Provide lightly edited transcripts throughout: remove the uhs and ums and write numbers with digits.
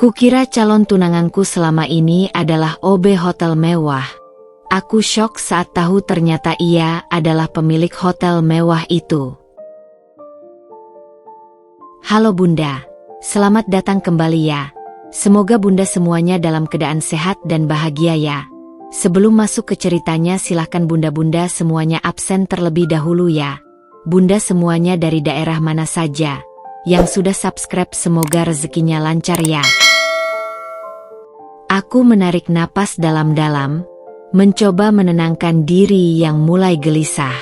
Kukira calon tunanganku selama ini adalah OB hotel mewah. Aku syok saat tahu ternyata ia adalah pemilik hotel mewah itu. Halo Bunda, selamat datang kembali ya. Semoga Bunda semuanya dalam keadaan sehat dan bahagia ya. Sebelum masuk ke ceritanya silahkan Bunda-Bunda semuanya absen terlebih dahulu ya. Bunda semuanya dari daerah mana saja. Yang sudah subscribe semoga rezekinya lancar ya. Aku menarik napas dalam-dalam, mencoba menenangkan diri yang mulai gelisah.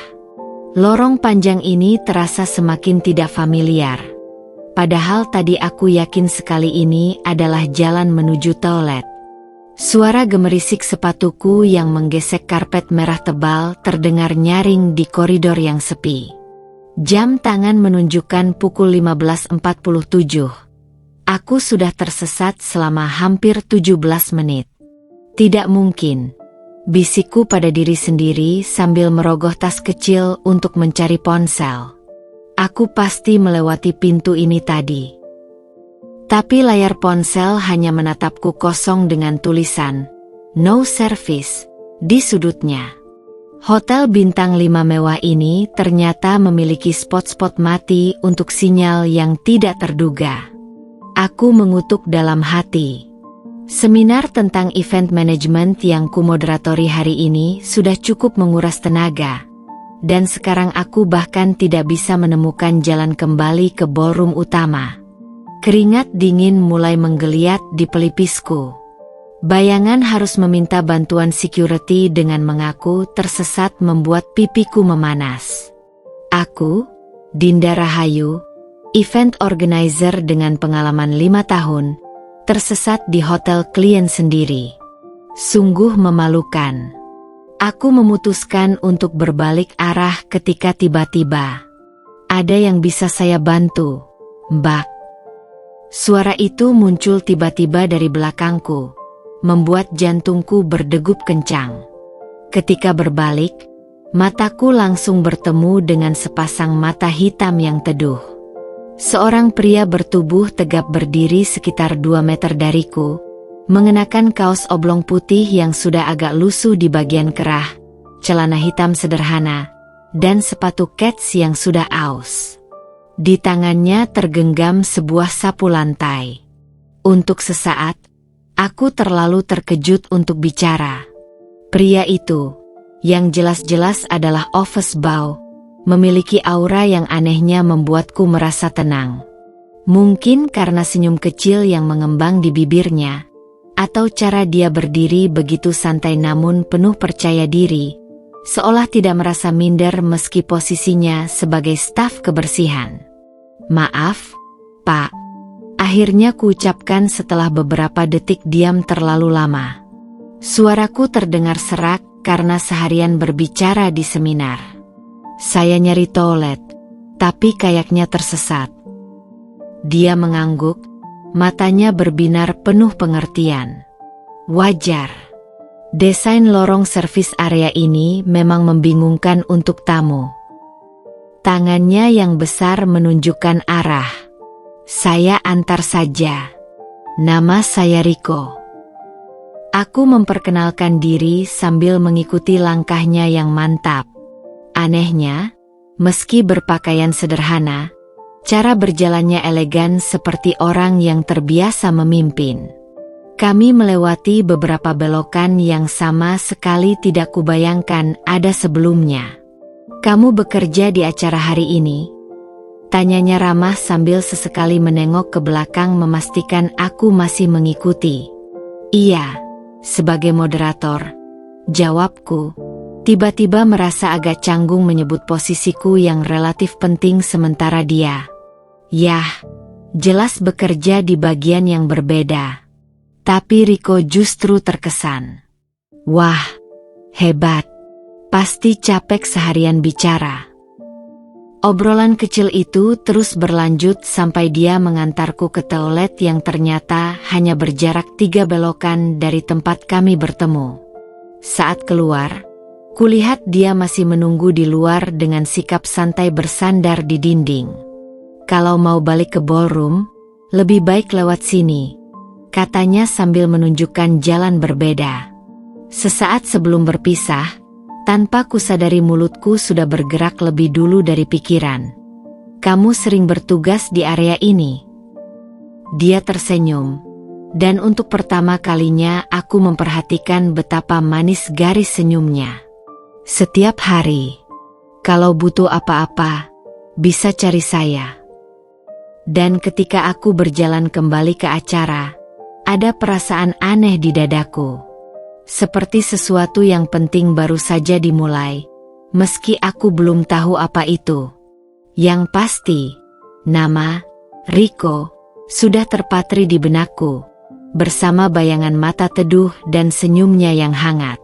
Lorong panjang ini terasa semakin tidak familiar. Padahal tadi aku yakin sekali ini adalah jalan menuju toilet. Suara gemerisik sepatuku yang menggesek karpet merah tebal terdengar nyaring di koridor yang sepi. Jam tangan menunjukkan pukul 15.47. Aku sudah tersesat selama hampir 17 menit. Tidak mungkin, bisikku pada diri sendiri sambil merogoh tas kecil untuk mencari ponsel. Aku pasti melewati pintu ini tadi. Tapi layar ponsel hanya menatapku kosong dengan tulisan "No Service" di sudutnya. Hotel bintang 5 mewah ini ternyata memiliki spot-spot mati untuk sinyal yang tidak terduga. Aku mengutuk dalam hati. Seminar tentang event management yang kumoderatori hari ini sudah cukup menguras tenaga. Dan sekarang aku bahkan tidak bisa menemukan jalan kembali ke ballroom utama. Keringat dingin mulai menggeliat di pelipisku. Bayangan harus meminta bantuan security dengan mengaku tersesat membuat pipiku memanas. Aku, Dinda Rahayu, event organizer dengan pengalaman 5 tahun, tersesat di hotel klien sendiri. Sungguh memalukan. Aku memutuskan untuk berbalik arah ketika tiba-tiba. Ada yang bisa saya bantu, Mbak? Suara itu muncul tiba-tiba dari belakangku, membuat jantungku berdegup kencang. Ketika berbalik, mataku langsung bertemu dengan sepasang mata hitam yang teduh. Seorang pria bertubuh tegap berdiri sekitar 2 meter dariku, mengenakan kaos oblong putih yang sudah agak lusuh di bagian kerah, celana hitam sederhana, dan sepatu kets yang sudah aus. Di tangannya tergenggam sebuah sapu lantai. Untuk sesaat, aku terlalu terkejut untuk bicara. Pria itu, yang jelas-jelas adalah office boy, memiliki aura yang anehnya membuatku merasa tenang. Mungkin karena senyum kecil yang mengembang di bibirnya, atau cara dia berdiri begitu santai namun penuh percaya diri, seolah tidak merasa minder meski posisinya sebagai staf kebersihan. Maaf, Pak. Akhirnya kuucapkan setelah beberapa detik diam terlalu lama. Suaraku terdengar serak karena seharian berbicara di seminar. Saya nyari toilet, tapi kayaknya tersesat. Dia mengangguk, matanya berbinar penuh pengertian. Wajar. Desain lorong servis area ini memang membingungkan untuk tamu. Tangannya yang besar menunjukkan arah. Saya antar saja. Nama saya Riko. Aku memperkenalkan diri sambil mengikuti langkahnya yang mantap. Anehnya, meski berpakaian sederhana, cara berjalannya elegan seperti orang yang terbiasa memimpin. Kami melewati beberapa belokan yang sama sekali tidak kubayangkan ada sebelumnya. Kamu bekerja di acara hari ini? Tanyanya ramah sambil sesekali menengok ke belakang memastikan aku masih mengikuti. Iya, sebagai moderator, jawabku. Tiba-tiba merasa agak canggung menyebut posisiku yang relatif penting sementara dia. Yah, jelas bekerja di bagian yang berbeda. Tapi Riko justru terkesan. Wah, hebat. Pasti capek seharian bicara. Obrolan kecil itu terus berlanjut sampai dia mengantarku ke toilet yang ternyata hanya berjarak 3 belokan dari tempat kami bertemu. Saat keluar, kulihat dia masih menunggu di luar dengan sikap santai bersandar di dinding. Kalau mau balik ke ballroom, lebih baik lewat sini. katanya sambil menunjukkan jalan berbeda. Sesaat sebelum berpisah, tanpa kusadari mulutku sudah bergerak lebih dulu dari pikiran. Kamu sering bertugas di area ini? Dia tersenyum, dan untuk pertama kalinya aku memperhatikan betapa manis garis senyumnya. Setiap hari, kalau butuh apa-apa, bisa cari saya. Dan ketika aku berjalan kembali ke acara, ada perasaan aneh di dadaku. Seperti sesuatu yang penting baru saja dimulai, meski aku belum tahu apa itu. Yang pasti, nama Riko sudah terpatri di benakku, bersama bayangan mata teduh dan senyumnya yang hangat.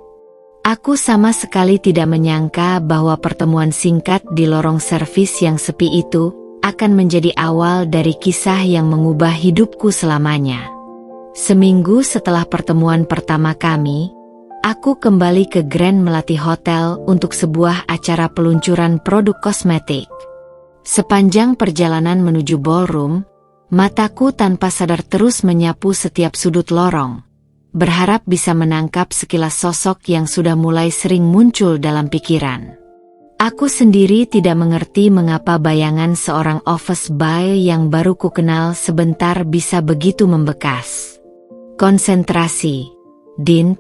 Aku sama sekali tidak menyangka bahwa pertemuan singkat di lorong servis yang sepi itu akan menjadi awal dari kisah yang mengubah hidupku selamanya. Seminggu setelah pertemuan pertama kami, aku kembali ke Grand Melati Hotel untuk sebuah acara peluncuran produk kosmetik. Sepanjang perjalanan menuju ballroom, mataku tanpa sadar terus menyapu setiap sudut lorong, berharap bisa menangkap sekilas sosok yang sudah mulai sering muncul dalam pikiran. Aku sendiri tidak mengerti mengapa bayangan seorang office boy yang baru kukenal sebentar bisa begitu membekas. Konsentrasi, Dint,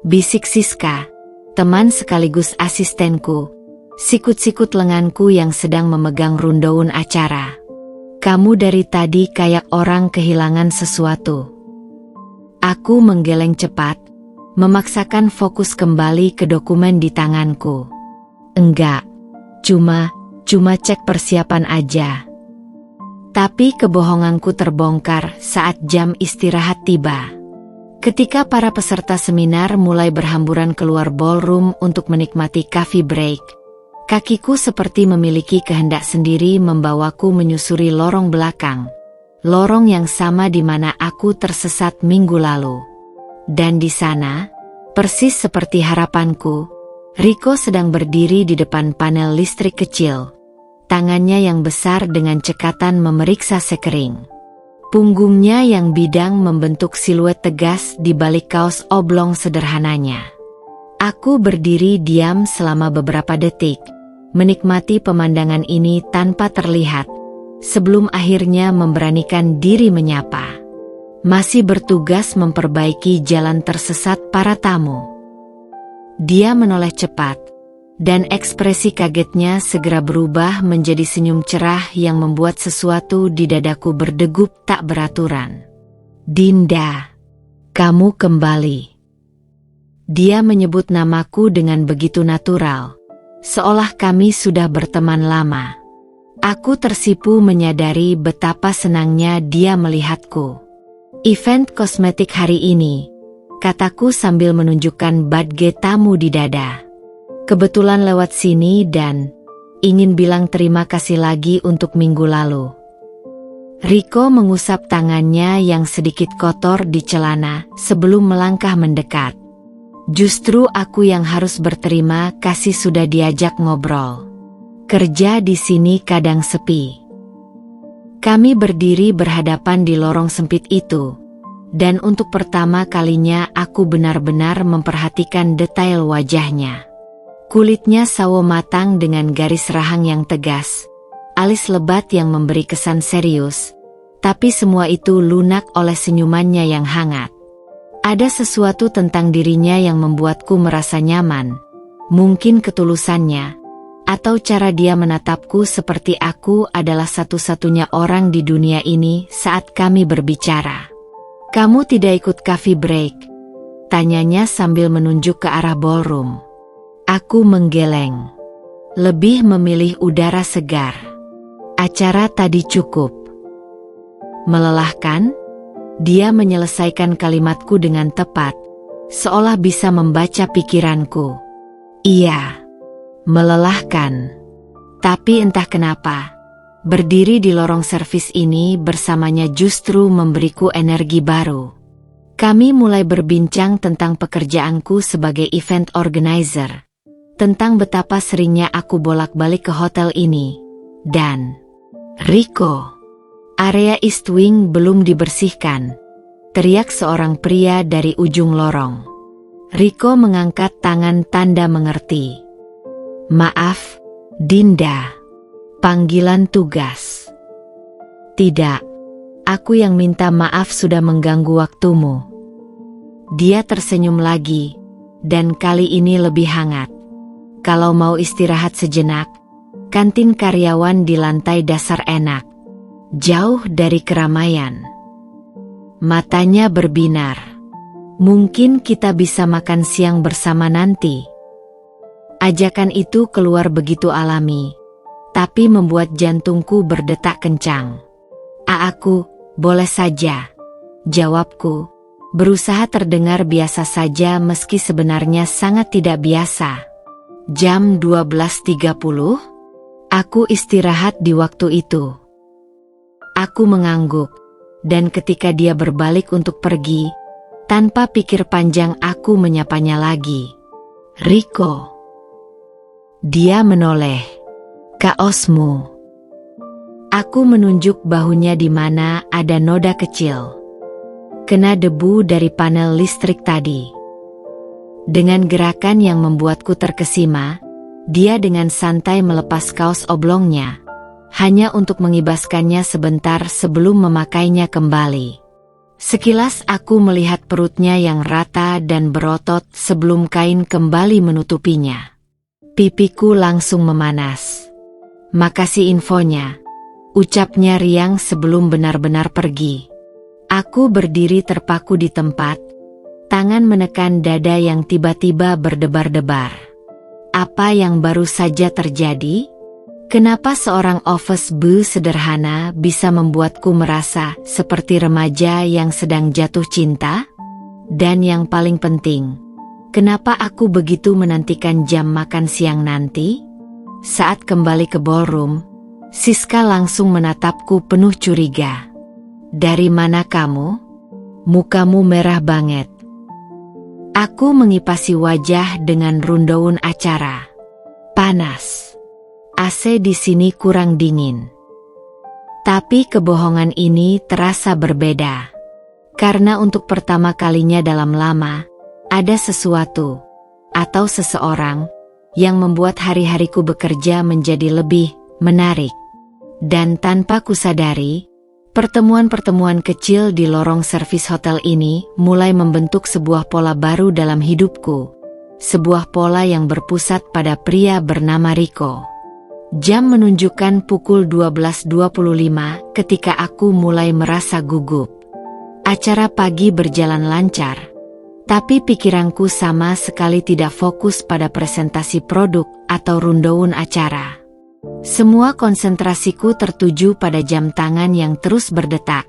bisik Siska, teman sekaligus asistenku, sikut-sikut lenganku yang sedang memegang rundown acara. Kamu dari tadi kayak orang kehilangan sesuatu. Aku menggeleng cepat, memaksakan fokus kembali ke dokumen di tanganku. Enggak, cuma cek persiapan aja. Tapi kebohonganku terbongkar saat jam istirahat tiba. Ketika para peserta seminar mulai berhamburan keluar ballroom untuk menikmati coffee break, kakiku seperti memiliki kehendak sendiri membawaku menyusuri lorong belakang. Lorong yang sama di mana aku tersesat minggu lalu. Dan di sana, persis seperti harapanku, Riko sedang berdiri di depan panel listrik kecil. Tangannya yang besar dengan cekatan memeriksa sekering. Punggungnya yang bidang membentuk siluet tegas di balik kaos oblong sederhananya. Aku berdiri diam selama beberapa detik, menikmati pemandangan ini tanpa terlihat, sebelum akhirnya memberanikan diri menyapa. Masih bertugas memperbaiki jalan tersesat para tamu. Dia menoleh cepat, dan ekspresi kagetnya segera berubah menjadi senyum cerah yang membuat sesuatu di dadaku berdegup tak beraturan. Dinda, kamu kembali. Dia menyebut namaku dengan begitu natural, seolah kami sudah berteman lama. Aku tersipu menyadari betapa senangnya dia melihatku. Event kosmetik hari ini, kataku sambil menunjukkan badge tamu di dada. Kebetulan lewat sini dan ingin bilang terima kasih lagi untuk minggu lalu. Riko mengusap tangannya yang sedikit kotor di celana sebelum melangkah mendekat. Justru aku yang harus berterima kasih sudah diajak ngobrol. Kerja di sini kadang sepi. Kami berdiri berhadapan di lorong sempit itu. Dan untuk pertama kalinya aku benar-benar memperhatikan detail wajahnya. Kulitnya sawo matang dengan garis rahang yang tegas, alis lebat yang memberi kesan serius, tapi semua itu lunak oleh senyumannya yang hangat. Ada sesuatu tentang dirinya yang membuatku merasa nyaman, mungkin ketulusannya, atau cara dia menatapku seperti aku adalah satu-satunya orang di dunia ini saat kami berbicara. Kamu tidak ikut coffee break? Tanyanya sambil menunjuk ke arah ballroom. Aku menggeleng. Lebih memilih udara segar. Acara tadi cukup melelahkan? Dia menyelesaikan kalimatku dengan tepat, seolah bisa membaca pikiranku. Iya, melelahkan. Tapi entah kenapa, berdiri di lorong servis ini bersamanya justru memberiku energi baru. Kami mulai berbincang tentang pekerjaanku sebagai event organizer, tentang betapa seringnya aku bolak-balik ke hotel ini, dan Riko. Area East Wing belum dibersihkan, teriak seorang pria dari ujung lorong. Riko mengangkat tangan tanda mengerti. Maaf, Dinda. Panggilan tugas. Tidak, aku yang minta maaf sudah mengganggu waktumu. Dia tersenyum lagi, dan kali ini lebih hangat. Kalau mau istirahat sejenak, kantin karyawan di lantai dasar enak. Jauh dari keramaian. Matanya berbinar. Mungkin kita bisa makan siang bersama nanti. Ajakan itu keluar begitu alami, tapi membuat jantungku berdetak kencang. Aku, boleh saja. Jawabku, berusaha terdengar biasa saja meski sebenarnya sangat tidak biasa. Jam 12.30? Aku istirahat di waktu itu. Aku mengangguk. Dan ketika dia berbalik untuk pergi, tanpa pikir panjang aku menyapanya lagi. Riko. Dia menoleh. Kaosmu. Aku menunjuk bahunya di mana ada noda kecil. Kena debu dari panel listrik tadi. Dengan gerakan yang membuatku terkesima, dia dengan santai melepas kaos oblongnya. Hanya untuk mengibaskannya sebentar sebelum memakainya kembali. Sekilas aku melihat perutnya yang rata dan berotot sebelum kain kembali menutupinya. Pipiku langsung memanas. Makasih infonya, ucapnya riang sebelum benar-benar pergi. Aku berdiri terpaku di tempat, tangan menekan dada yang tiba-tiba berdebar-debar. Apa yang baru saja terjadi? Kenapa seorang office boy sederhana bisa membuatku merasa seperti remaja yang sedang jatuh cinta? Dan yang paling penting, kenapa aku begitu menantikan jam makan siang nanti? Saat kembali ke ballroom, Siska langsung menatapku penuh curiga. Dari mana kamu? Mukamu merah banget. Aku mengipasi wajah dengan rundown acara. Panas. AC di sini kurang dingin. Tapi kebohongan ini terasa berbeda. Karena untuk pertama kalinya dalam lama, ada sesuatu atau seseorang yang membuat hari-hariku bekerja menjadi lebih menarik. Dan tanpa kusadari, pertemuan-pertemuan kecil di lorong servis hotel ini mulai membentuk sebuah pola baru dalam hidupku. Sebuah pola yang berpusat pada pria bernama Riko. Jam menunjukkan pukul 12.25 ketika aku mulai merasa gugup. Acara pagi berjalan lancar, tapi pikiranku sama sekali tidak fokus pada presentasi produk atau rundown acara. Semua konsentrasiku tertuju pada jam tangan yang terus berdetak,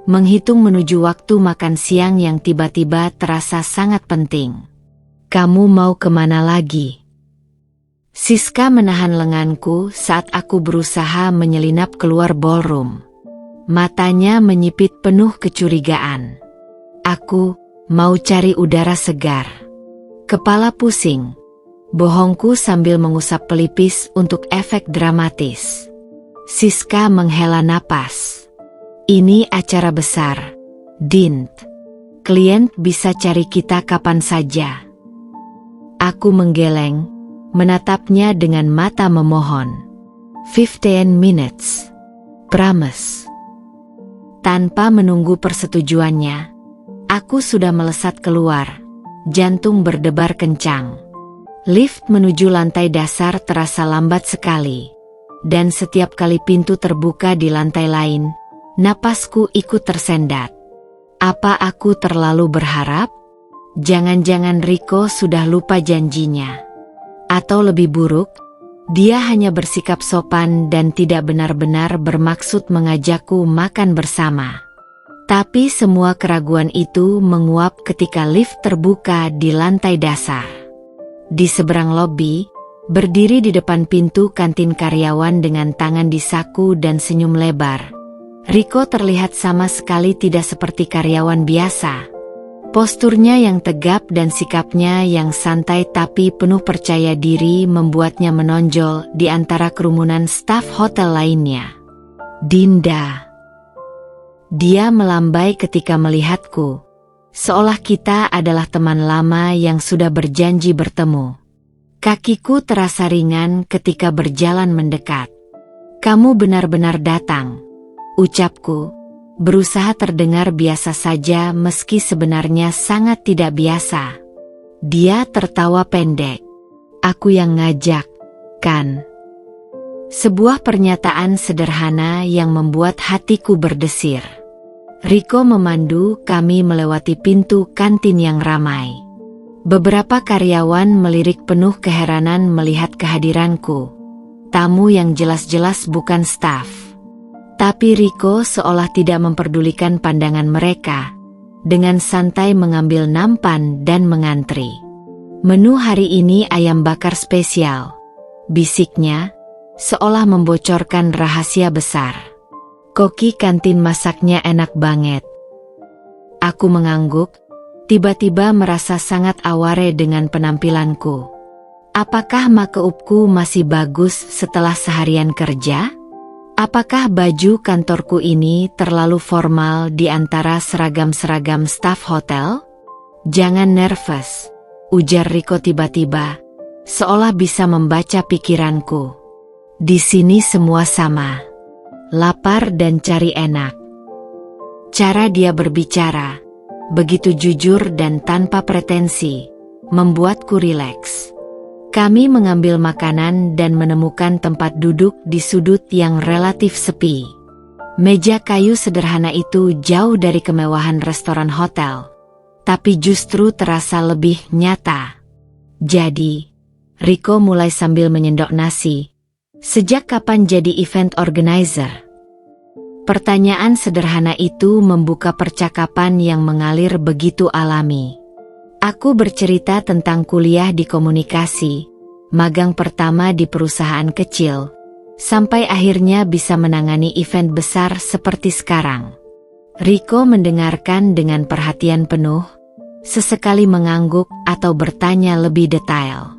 menghitung menuju waktu makan siang yang tiba-tiba terasa sangat penting. Kamu mau kemana lagi? Siska menahan lenganku saat aku berusaha menyelinap keluar ballroom. Matanya menyipit penuh kecurigaan. Aku mau cari udara segar. Kepala pusing. Bohongku sambil mengusap pelipis untuk efek dramatis. Siska menghela napas. Ini acara besar, Dint. Klien bisa cari kita kapan saja. Aku menggeleng. Menatapnya dengan mata memohon. 15 minutes. Promise. Tanpa menunggu persetujuannya, aku sudah melesat keluar, jantung berdebar kencang. Lift menuju lantai dasar terasa lambat sekali, dan setiap kali pintu terbuka di lantai lain, napasku ikut tersendat. Apa aku terlalu berharap? Jangan-jangan Riko sudah lupa janjinya. Atau lebih buruk, dia hanya bersikap sopan dan tidak benar-benar bermaksud mengajakku makan bersama. Tapi semua keraguan itu menguap ketika lift terbuka di lantai dasar. Di seberang lobi, berdiri di depan pintu kantin karyawan dengan tangan di saku dan senyum lebar, Riko terlihat sama sekali tidak seperti karyawan biasa. Posturnya yang tegap dan sikapnya yang santai tapi penuh percaya diri membuatnya menonjol di antara kerumunan staf hotel lainnya. Dinda. Dia melambai ketika melihatku, seolah kita adalah teman lama yang sudah berjanji bertemu. Kakiku terasa ringan ketika berjalan mendekat. "Kamu benar-benar datang," ucapku, berusaha terdengar biasa saja meski sebenarnya sangat tidak biasa. Dia tertawa pendek. "Aku yang ngajak, kan?" Sebuah pernyataan sederhana yang membuat hatiku berdesir. Rico memandu kami melewati pintu kantin yang ramai. Beberapa karyawan melirik penuh keheranan melihat kehadiranku. Tamu yang jelas-jelas bukan staf. Tapi Rico seolah tidak memperdulikan pandangan mereka. Dengan santai mengambil nampan dan mengantri. "Menu hari ini ayam bakar spesial," bisiknya, seolah membocorkan rahasia besar. "Koki kantin masaknya enak banget." Aku mengangguk, tiba-tiba merasa sangat aware dengan penampilanku. Apakah makeupku masih bagus setelah seharian kerja? Apakah baju kantorku ini terlalu formal di antara seragam-seragam staf hotel? "Jangan nervous," ujar Rico tiba-tiba, seolah bisa membaca pikiranku. "Di sini semua sama. Lapar dan cari enak." Cara dia berbicara, begitu jujur dan tanpa pretensi, membuatku rileks. Kami mengambil makanan dan menemukan tempat duduk di sudut yang relatif sepi. Meja kayu sederhana itu jauh dari kemewahan restoran hotel, tapi justru terasa lebih nyata. "Jadi," Rico mulai sambil menyendok nasi, "sejak kapan jadi event organizer?" Pertanyaan sederhana itu membuka percakapan yang mengalir begitu alami. Aku bercerita tentang kuliah di komunikasi, magang pertama di perusahaan kecil, sampai akhirnya bisa menangani event besar seperti sekarang. Rico mendengarkan dengan perhatian penuh, sesekali mengangguk atau bertanya lebih detail.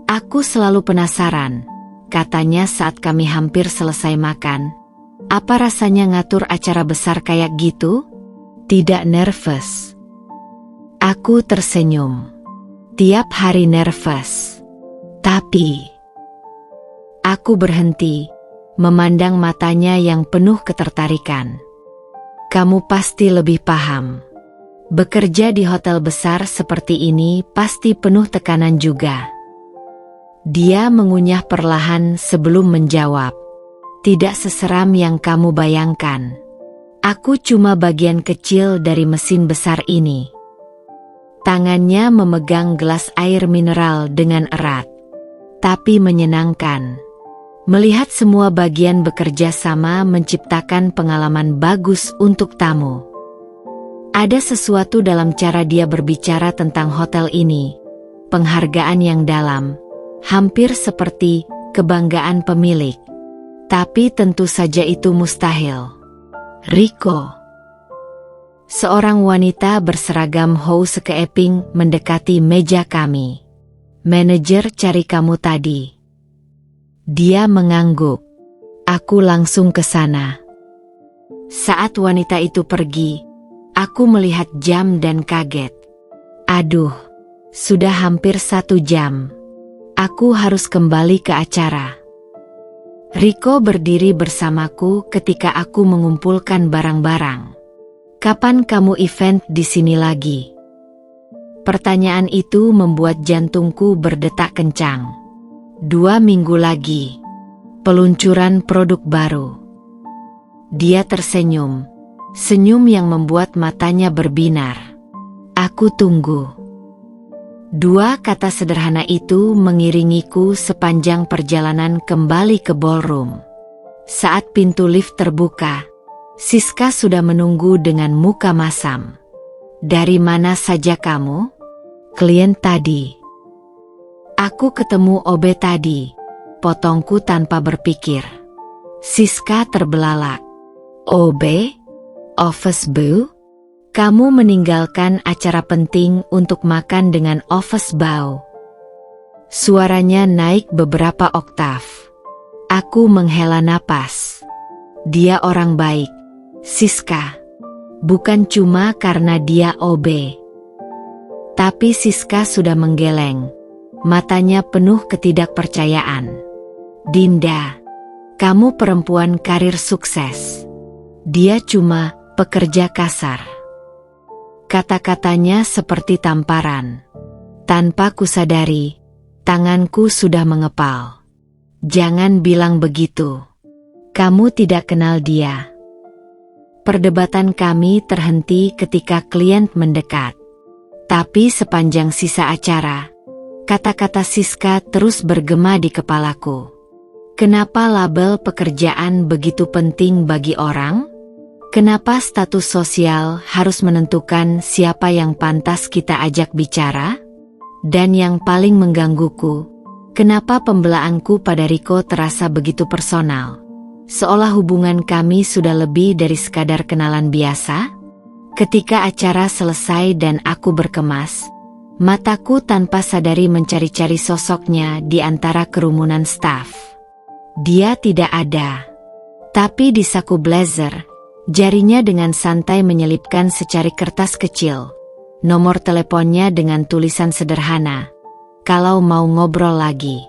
"Aku selalu penasaran," katanya saat kami hampir selesai makan. "Apa rasanya ngatur acara besar kayak gitu? Tidak nervous?" Aku tersenyum. "Tiap hari nervous. Tapi..." Aku berhenti, memandang matanya yang penuh ketertarikan. "Kamu pasti lebih paham. Bekerja di hotel besar seperti ini pasti penuh tekanan juga." Dia mengunyah perlahan sebelum menjawab. "Tidak seseram yang kamu bayangkan. Aku cuma bagian kecil dari mesin besar ini." Tangannya memegang gelas air mineral dengan erat. "Tapi menyenangkan. Melihat semua bagian bekerja sama menciptakan pengalaman bagus untuk tamu." Ada sesuatu dalam cara dia berbicara tentang hotel ini. Penghargaan yang dalam, hampir seperti kebanggaan pemilik. Tapi tentu saja itu mustahil. "Rico." Seorang wanita berseragam house keeping mendekati meja kami. "Manajer cari kamu tadi." Dia mengangguk. Aku langsung ke sana. Saat wanita itu pergi, aku melihat jam dan kaget. Aduh, sudah hampir 1 jam. Aku harus kembali ke acara. Rico berdiri bersamaku ketika aku mengumpulkan barang-barang. "Kapan kamu event di sini lagi?" Pertanyaan itu membuat jantungku berdetak kencang. 2 minggu lagi. Peluncuran produk baru. Dia tersenyum. Senyum yang membuat matanya berbinar. "Aku tunggu." 2 kata sederhana itu mengiringiku sepanjang perjalanan kembali ke ballroom. Saat pintu lift terbuka, Siska sudah menunggu dengan muka masam. "Dari mana saja kamu?" "Klien tadi." "Aku ketemu Obe tadi," potongku tanpa berpikir. Siska terbelalak. "Obe? Office Beau? Kamu meninggalkan acara penting untuk makan dengan Office Beau?" Suaranya naik beberapa oktav. Aku menghela napas. Dia orang baik. Siska. Bukan cuma karena dia OB. Tapi Siska sudah menggeleng. Matanya penuh ketidakpercayaan. Dinda, kamu perempuan karir sukses. Dia cuma pekerja kasar. Kata-katanya seperti tamparan. Tanpa kusadari, tanganku sudah mengepal. Jangan bilang begitu. Kamu tidak kenal dia. Perdebatan kami terhenti ketika klien mendekat. Tapi sepanjang sisa acara, kata-kata Siska terus bergema di kepalaku. Kenapa label pekerjaan begitu penting bagi orang? Kenapa status sosial harus menentukan siapa yang pantas kita ajak bicara? Dan yang paling menggangguku, kenapa pembelaanku pada Riko terasa begitu personal? Seolah hubungan kami sudah lebih dari sekadar kenalan biasa. Ketika acara selesai dan aku berkemas, mataku tanpa sadari mencari-cari sosoknya di antara kerumunan staf. Dia tidak ada. Tapi di saku blazer, jarinya dengan santai menyelipkan secari kertas kecil. Nomor teleponnya dengan tulisan sederhana, "Kalau mau ngobrol lagi."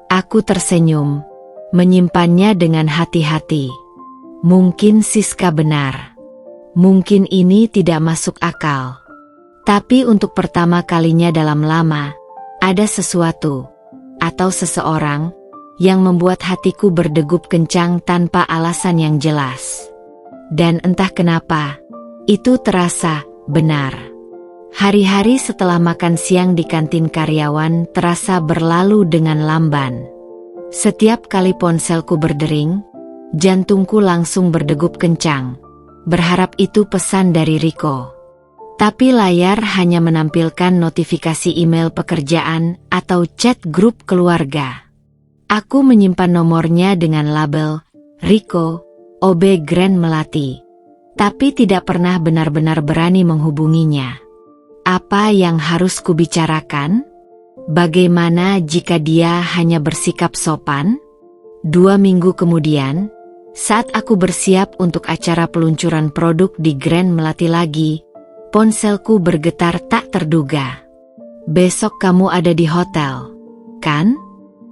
Aku tersenyum, menyimpannya dengan hati-hati. Mungkin Siska benar. Mungkin ini tidak masuk akal. Tapi untuk pertama kalinya dalam lama, ada sesuatu atau seseorang yang membuat hatiku berdegup kencang tanpa alasan yang jelas. Dan entah kenapa, itu terasa benar. Hari-hari setelah makan siang di kantin karyawan terasa berlalu dengan lamban. Setiap kali ponselku berdering, jantungku langsung berdegup kencang. Berharap itu pesan dari Riko. Tapi layar hanya menampilkan notifikasi email pekerjaan atau chat grup keluarga. Aku menyimpan nomornya dengan label Riko, OB Grand Melati. Tapi tidak pernah benar-benar berani menghubunginya. Apa yang harus kubicarakan? Bagaimana jika dia hanya bersikap sopan? 2 minggu kemudian, saat aku bersiap untuk acara peluncuran produk di Grand Melati lagi, ponselku bergetar tak terduga. "Besok kamu ada di hotel, kan?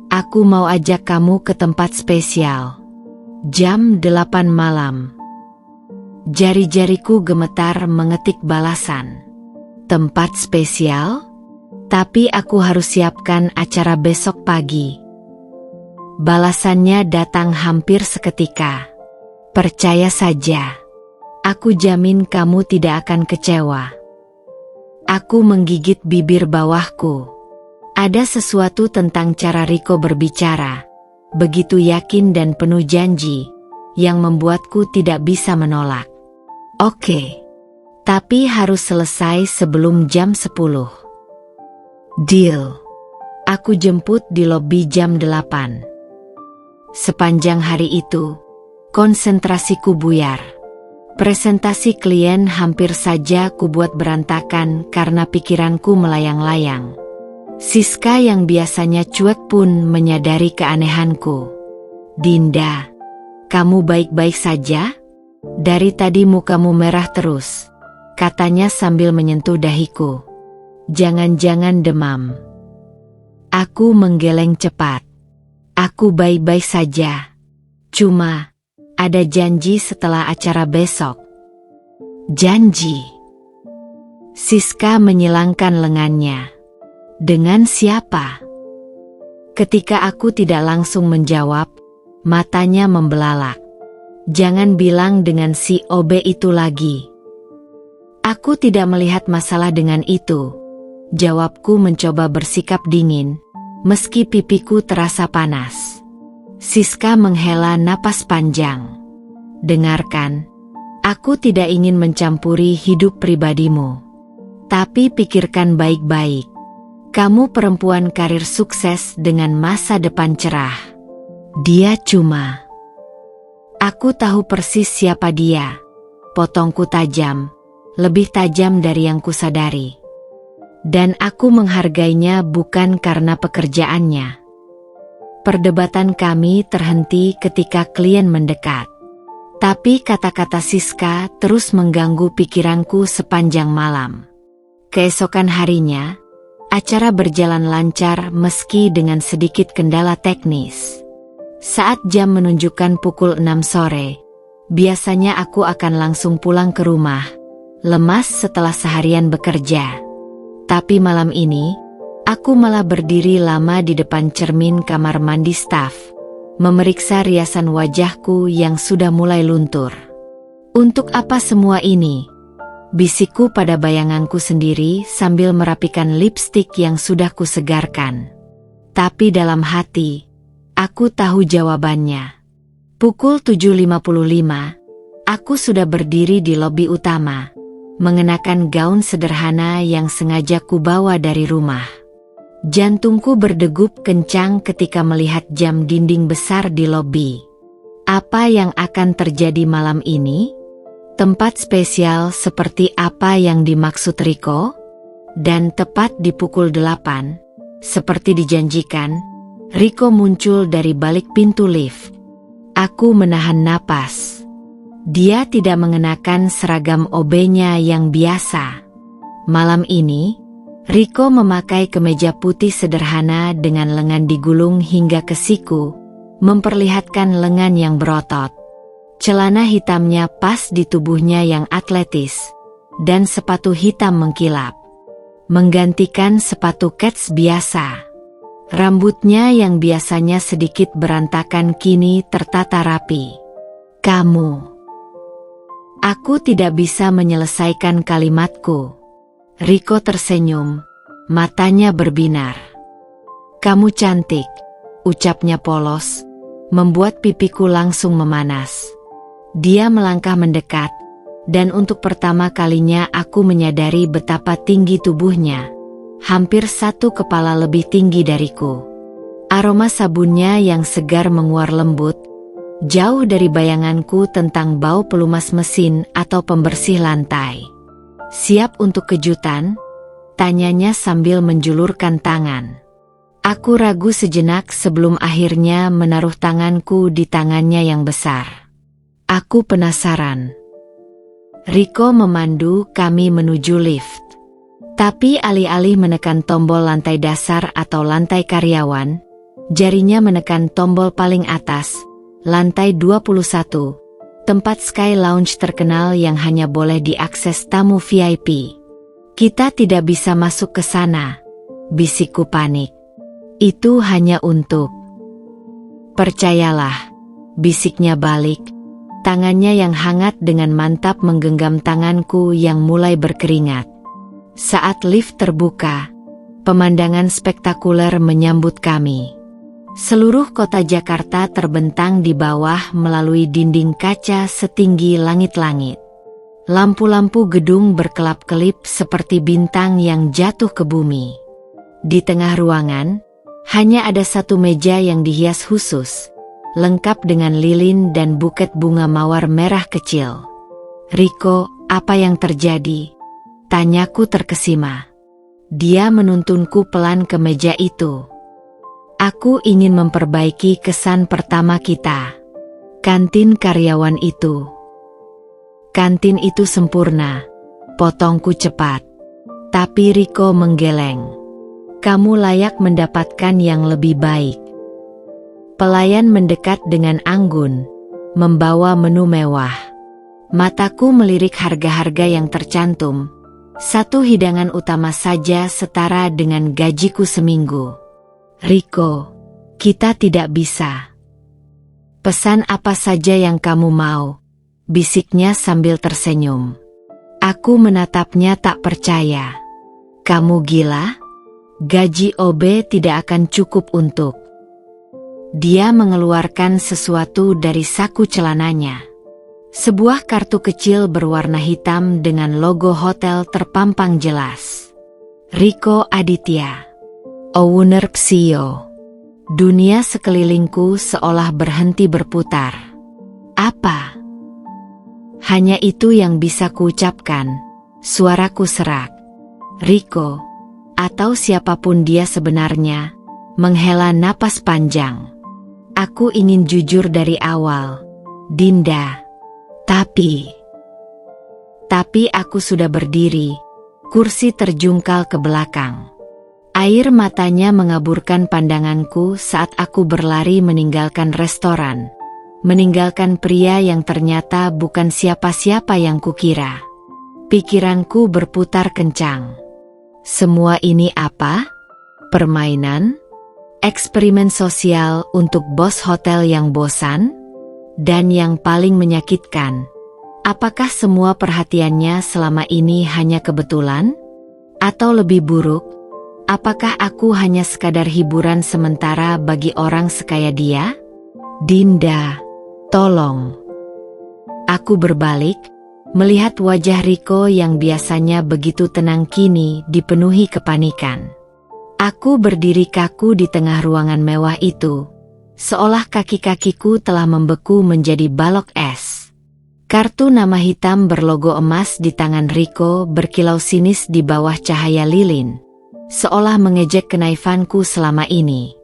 Aku mau ajak kamu ke tempat spesial. Jam 8 malam. Jari-jariku gemetar mengetik balasan. Tempat spesial? Tapi aku harus siapkan acara besok pagi. Balasannya datang hampir seketika. Percaya saja. Aku jamin kamu tidak akan kecewa. Aku menggigit bibir bawahku. Ada sesuatu tentang cara Riko berbicara, begitu yakin dan penuh janji, yang membuatku tidak bisa menolak. Oke, tapi harus selesai sebelum jam 10. Deal. Aku jemput di lobi jam 8. Sepanjang hari itu, konsentrasiku buyar. Presentasi klien hampir saja kubuat berantakan karena pikiranku melayang-layang. Siska yang biasanya cuek pun menyadari keanehanku. "Dinda, kamu baik-baik saja? Dari tadi mukamu merah terus," katanya sambil menyentuh dahiku. "Jangan-jangan demam?" Aku menggeleng cepat. "Aku baik-baik saja. Cuma, ada janji setelah acara besok." "Janji?" Siska menyilangkan lengannya. "Dengan siapa?" Ketika aku tidak langsung menjawab, matanya membelalak. "Jangan bilang dengan si OB itu lagi." Aku tidak melihat masalah dengan itu. Jawabku mencoba bersikap dingin, meski pipiku terasa panas. Siska menghela napas panjang. "Dengarkan, aku tidak ingin mencampuri hidup pribadimu. Tapi pikirkan baik-baik. Kamu perempuan karir sukses dengan masa depan cerah. Dia cuma..." Aku tahu persis siapa dia. Potongku tajam, lebih tajam dari yang kusadari. Dan aku menghargainya bukan karena pekerjaannya. Perdebatan kami terhenti ketika klien mendekat. Tapi kata-kata Siska terus mengganggu pikiranku sepanjang malam. Keesokan harinya, acara berjalan lancar meski dengan sedikit kendala teknis. Saat jam menunjukkan pukul 6 sore, biasanya aku akan langsung pulang ke rumah, lemas setelah seharian bekerja. Tapi malam ini, aku malah berdiri lama di depan cermin kamar mandi staf, memeriksa riasan wajahku yang sudah mulai luntur. Untuk apa semua ini? Bisikku pada bayanganku sendiri sambil merapikan lipstik yang sudah kusegarkan. Tapi dalam hati, aku tahu jawabannya. Pukul 7.55, aku sudah berdiri di lobi utama, mengenakan gaun sederhana yang sengaja kubawa dari rumah. Jantungku berdegup kencang ketika melihat jam dinding besar di lobi. Apa yang akan terjadi malam ini? Tempat spesial seperti apa yang dimaksud Riko? Dan tepat di pukul 8, seperti dijanjikan, Riko muncul dari balik pintu lift. Aku menahan napas. Dia tidak mengenakan seragam OB-nya yang biasa. Malam ini, Riko memakai kemeja putih sederhana dengan lengan digulung hingga ke siku, memperlihatkan lengan yang berotot. Celana hitamnya pas di tubuhnya yang atletis, dan sepatu hitam mengkilap, menggantikan sepatu kets biasa. Rambutnya yang biasanya sedikit berantakan kini tertata rapi. Kamu. Aku tidak bisa menyelesaikan kalimatku. Riko tersenyum, matanya berbinar. Kamu cantik, ucapnya polos, membuat pipiku langsung memanas. Dia melangkah mendekat, dan untuk pertama kalinya aku menyadari betapa tinggi tubuhnya. Hampir satu kepala lebih tinggi dariku. Aroma sabunnya yang segar menguar lembut, jauh dari bayanganku tentang bau pelumas mesin atau pembersih lantai. Siap untuk kejutan? Tanyanya sambil menjulurkan tangan. Aku ragu sejenak sebelum akhirnya menaruh tanganku di tangannya yang besar. Aku penasaran. Riko memandu kami menuju lift. Tapi alih-alih menekan tombol lantai dasar atau lantai karyawan, jarinya menekan tombol paling atas, lantai 21, tempat Sky Lounge terkenal yang hanya boleh diakses tamu VIP. Kita tidak bisa masuk ke sana, bisikku panik. Itu hanya untuk... Percayalah, bisiknya balik, tangannya yang hangat dengan mantap menggenggam tanganku yang mulai berkeringat. Saat lift terbuka, pemandangan spektakuler menyambut kami. Seluruh kota Jakarta terbentang di bawah melalui dinding kaca setinggi langit-langit. Lampu-lampu gedung berkelap-kelip seperti bintang yang jatuh ke bumi. Di tengah ruangan, hanya ada satu meja yang dihias khusus, lengkap dengan lilin dan buket bunga mawar merah kecil. Riko, apa yang terjadi? Tanyaku terkesima. Dia menuntunku pelan ke meja itu. Aku ingin memperbaiki kesan pertama kita. Kantin karyawan itu. Kantin itu sempurna. Potongku cepat. Tapi Riko menggeleng. Kamu layak mendapatkan yang lebih baik. Pelayan mendekat dengan anggun, membawa menu mewah. Mataku melirik harga-harga yang tercantum. Satu hidangan utama saja setara dengan gajiku seminggu. Riko, kita tidak bisa. Pesan apa saja yang kamu mau, bisiknya sambil tersenyum. Aku menatapnya tak percaya. Kamu gila? Gaji OB tidak akan cukup untuk... Dia mengeluarkan sesuatu dari saku celananya. Sebuah kartu kecil berwarna hitam dengan logo hotel terpampang jelas. Riko Aditya, Owner Psio. Dunia sekelilingku seolah berhenti berputar. Apa? Hanya itu yang bisa kuucapkan. Suaraku serak. Riko, atau siapapun dia sebenarnya, menghela napas panjang. Aku ingin jujur dari awal, Dinda. Tapi aku sudah berdiri, kursi terjungkal ke belakang. Air matanya mengaburkan pandanganku saat aku berlari meninggalkan restoran. Meninggalkan pria yang ternyata bukan siapa-siapa yang kukira. Pikiranku berputar kencang. Semua ini apa? Permainan? Eksperimen sosial untuk bos hotel yang bosan? Dan yang paling menyakitkan, apakah semua perhatiannya selama ini hanya kebetulan? Atau lebih buruk, apakah aku hanya sekadar hiburan sementara bagi orang sekaya dia? Dinda, tolong. Aku berbalik, melihat wajah Riko yang biasanya begitu tenang kini dipenuhi kepanikan. Aku berdiri kaku di tengah ruangan mewah itu, seolah kaki-kakiku telah membeku menjadi balok es. Kartu nama hitam berlogo emas di tangan Riko berkilau sinis di bawah cahaya lilin, seolah mengejek kenaifanku selama ini.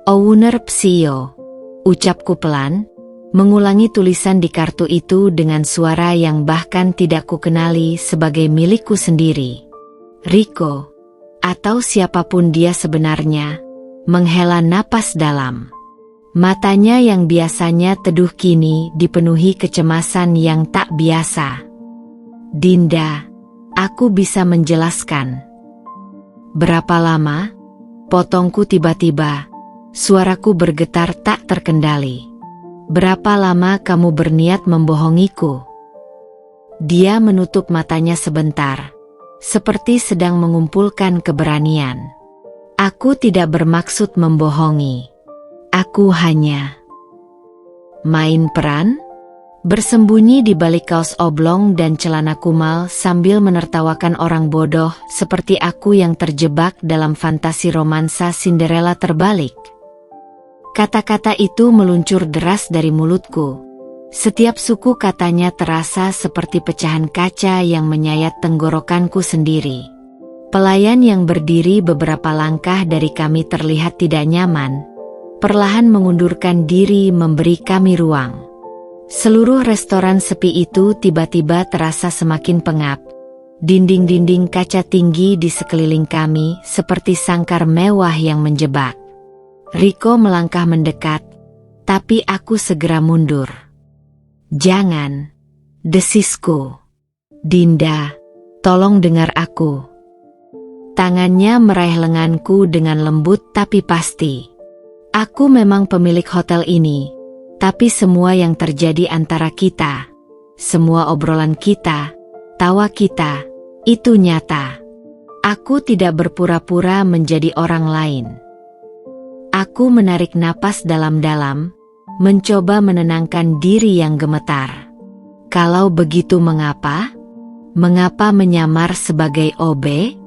Owner Psio, ucapku pelan, mengulangi tulisan di kartu itu dengan suara yang bahkan tidak kukenali sebagai milikku sendiri. Riko, atau siapapun dia sebenarnya, menghela napas dalam. Matanya yang biasanya teduh kini dipenuhi kecemasan yang tak biasa. Dinda, aku bisa menjelaskan. Berapa lama? Potongku tiba-tiba, suaraku bergetar tak terkendali. Berapa lama kamu berniat membohongiku? Dia menutup matanya sebentar, seperti sedang mengumpulkan keberanian. Aku tidak bermaksud membohongi. Aku hanya main peran, bersembunyi di balik kaos oblong dan celana kumal sambil menertawakan orang bodoh seperti aku yang terjebak dalam fantasi romansa Cinderella terbalik. Kata-kata itu meluncur deras dari mulutku. Setiap suku katanya terasa seperti pecahan kaca yang menyayat tenggorokanku sendiri. Pelayan yang berdiri beberapa langkah dari kami terlihat tidak nyaman, perlahan mengundurkan diri memberi kami ruang. Seluruh restoran sepi itu tiba-tiba terasa semakin pengap. Dinding-dinding kaca tinggi di sekeliling kami seperti sangkar mewah yang menjebak. Riko melangkah mendekat, tapi aku segera mundur. Jangan, desisku. Dinda, tolong dengar aku. Tangannya meraih lenganku dengan lembut tapi pasti. Aku memang pemilik hotel ini, tapi semua yang terjadi antara kita, semua obrolan kita, tawa kita, itu nyata. Aku tidak berpura-pura menjadi orang lain. Aku menarik napas dalam-dalam, mencoba menenangkan diri yang gemetar. Kalau begitu mengapa? Mengapa menyamar sebagai OB?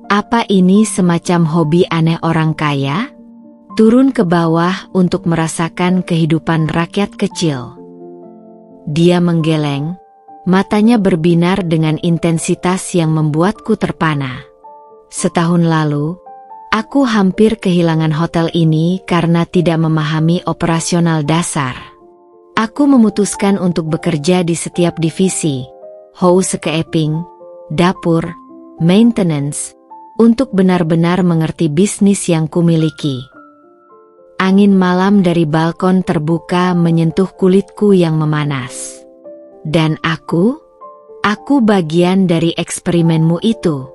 Apa ini semacam hobi aneh orang kaya? Turun ke bawah untuk merasakan kehidupan rakyat kecil. Dia menggeleng, matanya berbinar dengan intensitas yang membuatku terpana. Setahun lalu, aku hampir kehilangan hotel ini karena tidak memahami operasional dasar. Aku memutuskan untuk bekerja di setiap divisi, housekeeping, dapur, maintenance, untuk benar-benar mengerti bisnis yang kumiliki. Angin malam dari balkon terbuka menyentuh kulitku yang memanas. Dan aku bagian dari eksperimenmu itu.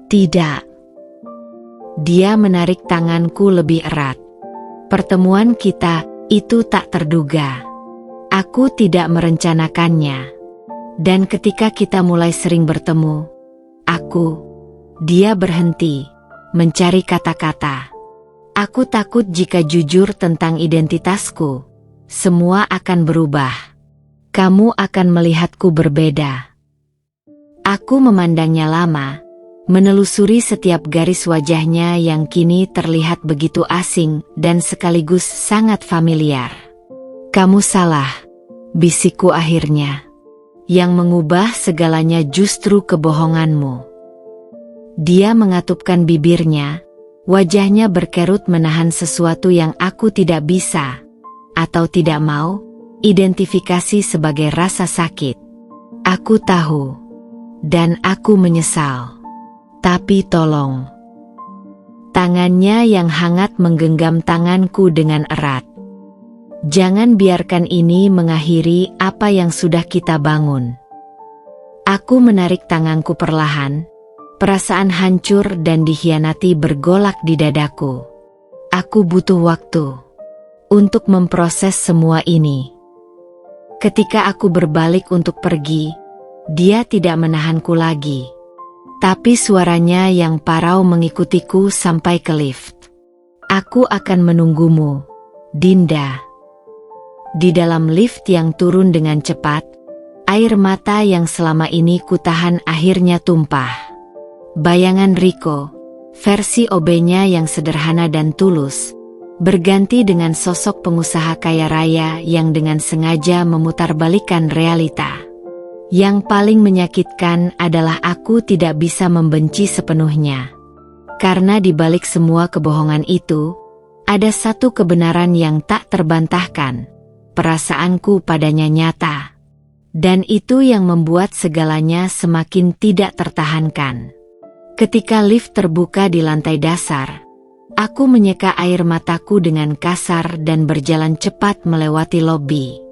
Tidak. Dia menarik tanganku lebih erat. Pertemuan kita itu tak terduga. Aku tidak merencanakannya. Dan ketika kita mulai sering bertemu, dia berhenti, mencari kata-kata. Aku takut jika jujur tentang identitasku, semua akan berubah. Kamu akan melihatku berbeda. Aku memandangnya lama, menelusuri setiap garis wajahnya yang kini terlihat begitu asing dan sekaligus sangat familiar. Kamu salah, bisikku akhirnya. Yang mengubah segalanya justru kebohonganmu. Dia mengatupkan bibirnya, wajahnya berkerut menahan sesuatu yang aku tidak bisa, atau tidak mau, identifikasi sebagai rasa sakit. Aku tahu. Dan aku menyesal. Tapi tolong. Tangannya yang hangat menggenggam tanganku dengan erat. Jangan biarkan ini mengakhiri apa yang sudah kita bangun. Aku menarik tanganku perlahan. Perasaan hancur dan dikhianati bergolak di dadaku. Aku butuh waktu untuk memproses semua ini. Ketika aku berbalik untuk pergi, dia tidak menahanku lagi. Tapi suaranya yang parau mengikutiku sampai ke lift. Aku akan menunggumu, Dinda. Di dalam lift yang turun dengan cepat, air mata yang selama ini kutahan akhirnya tumpah. Bayangan Riko, versi OB-nya yang sederhana dan tulus, berganti dengan sosok pengusaha kaya raya yang dengan sengaja memutarbalikkan realita. Yang paling menyakitkan adalah aku tidak bisa membenci sepenuhnya. Karena di balik semua kebohongan itu, ada satu kebenaran yang tak terbantahkan. Perasaanku padanya nyata. Dan itu yang membuat segalanya semakin tidak tertahankan. Ketika lift terbuka di lantai dasar, aku menyeka air mataku dengan kasar dan berjalan cepat melewati lobi.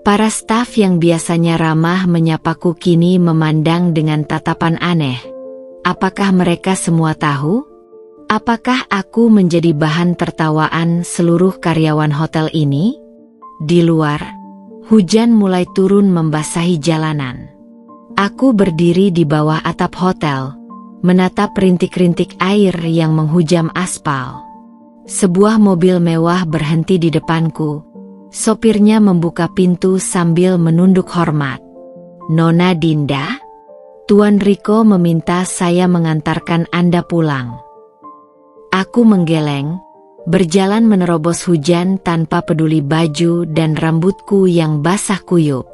Para staf yang biasanya ramah menyapaku kini memandang dengan tatapan aneh. Apakah mereka semua tahu? Apakah aku menjadi bahan tertawaan seluruh karyawan hotel ini? Di luar, hujan mulai turun membasahi jalanan. Aku berdiri di bawah atap hotel, menatap rintik-rintik air yang menghujam aspal. Sebuah mobil mewah berhenti di depanku. Sopirnya membuka pintu sambil menunduk hormat. "Nona Dinda, Tuan Riko meminta saya mengantarkan Anda pulang." Aku menggeleng, berjalan menerobos hujan tanpa peduli baju dan rambutku yang basah kuyup.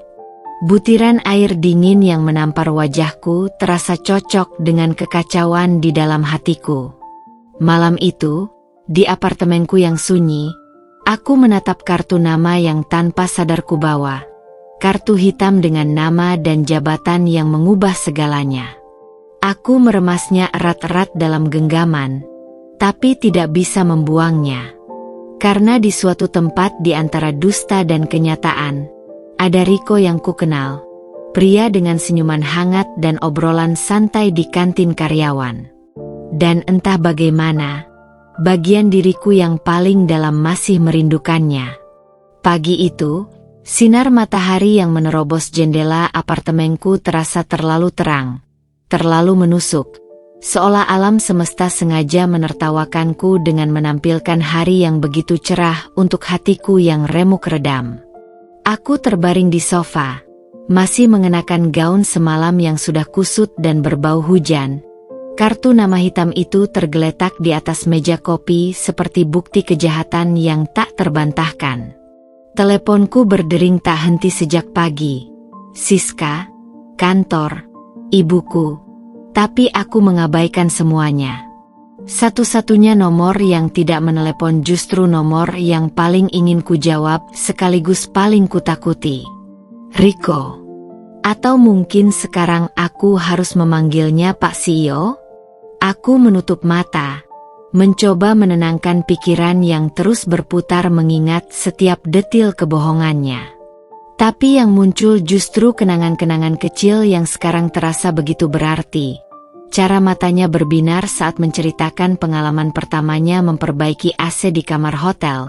Butiran air dingin yang menampar wajahku terasa cocok dengan kekacauan di dalam hatiku. Malam itu, di apartemenku yang sunyi, aku menatap kartu nama yang tanpa sadar kubawa. Kartu hitam dengan nama dan jabatan yang mengubah segalanya. Aku meremasnya erat-erat dalam genggaman, tapi tidak bisa membuangnya. Karena di suatu tempat di antara dusta dan kenyataan, ada Riko yang kukenal, pria dengan senyuman hangat dan obrolan santai di kantin karyawan. Dan entah bagaimana, bagian diriku yang paling dalam masih merindukannya. Pagi itu, sinar matahari yang menerobos jendela apartemenku terasa terlalu terang, terlalu menusuk. Seolah alam semesta sengaja menertawakanku dengan menampilkan hari yang begitu cerah untuk hatiku yang remuk redam. Aku terbaring di sofa, masih mengenakan gaun semalam yang sudah kusut dan berbau hujan. Kartu nama hitam itu tergeletak di atas meja kopi seperti bukti kejahatan yang tak terbantahkan. Teleponku berdering tak henti sejak pagi. Siska, kantor, ibuku. Tapi aku mengabaikan semuanya. Satu-satunya nomor yang tidak menelepon justru nomor yang paling ingin kujawab sekaligus paling kutakuti. Riko. Atau mungkin sekarang aku harus memanggilnya Pak CEO? Aku menutup mata, mencoba menenangkan pikiran yang terus berputar mengingat setiap detil kebohongannya. Tapi yang muncul justru kenangan-kenangan kecil yang sekarang terasa begitu berarti. Cara matanya berbinar saat menceritakan pengalaman pertamanya memperbaiki AC di kamar hotel.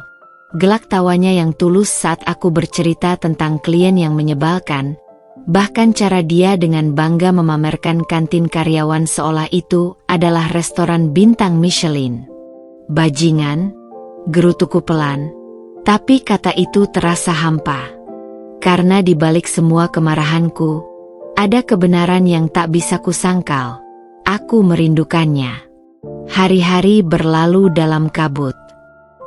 Gelak tawanya yang tulus saat aku bercerita tentang klien yang menyebalkan. Bahkan cara dia dengan bangga memamerkan kantin karyawan seolah itu adalah restoran bintang Michelin. Bajingan, gerutuku pelan. Tapi kata itu terasa hampa. Karena di balik semua kemarahanku, ada kebenaran yang tak bisa kusangkal. Aku merindukannya. Hari-hari berlalu dalam kabut.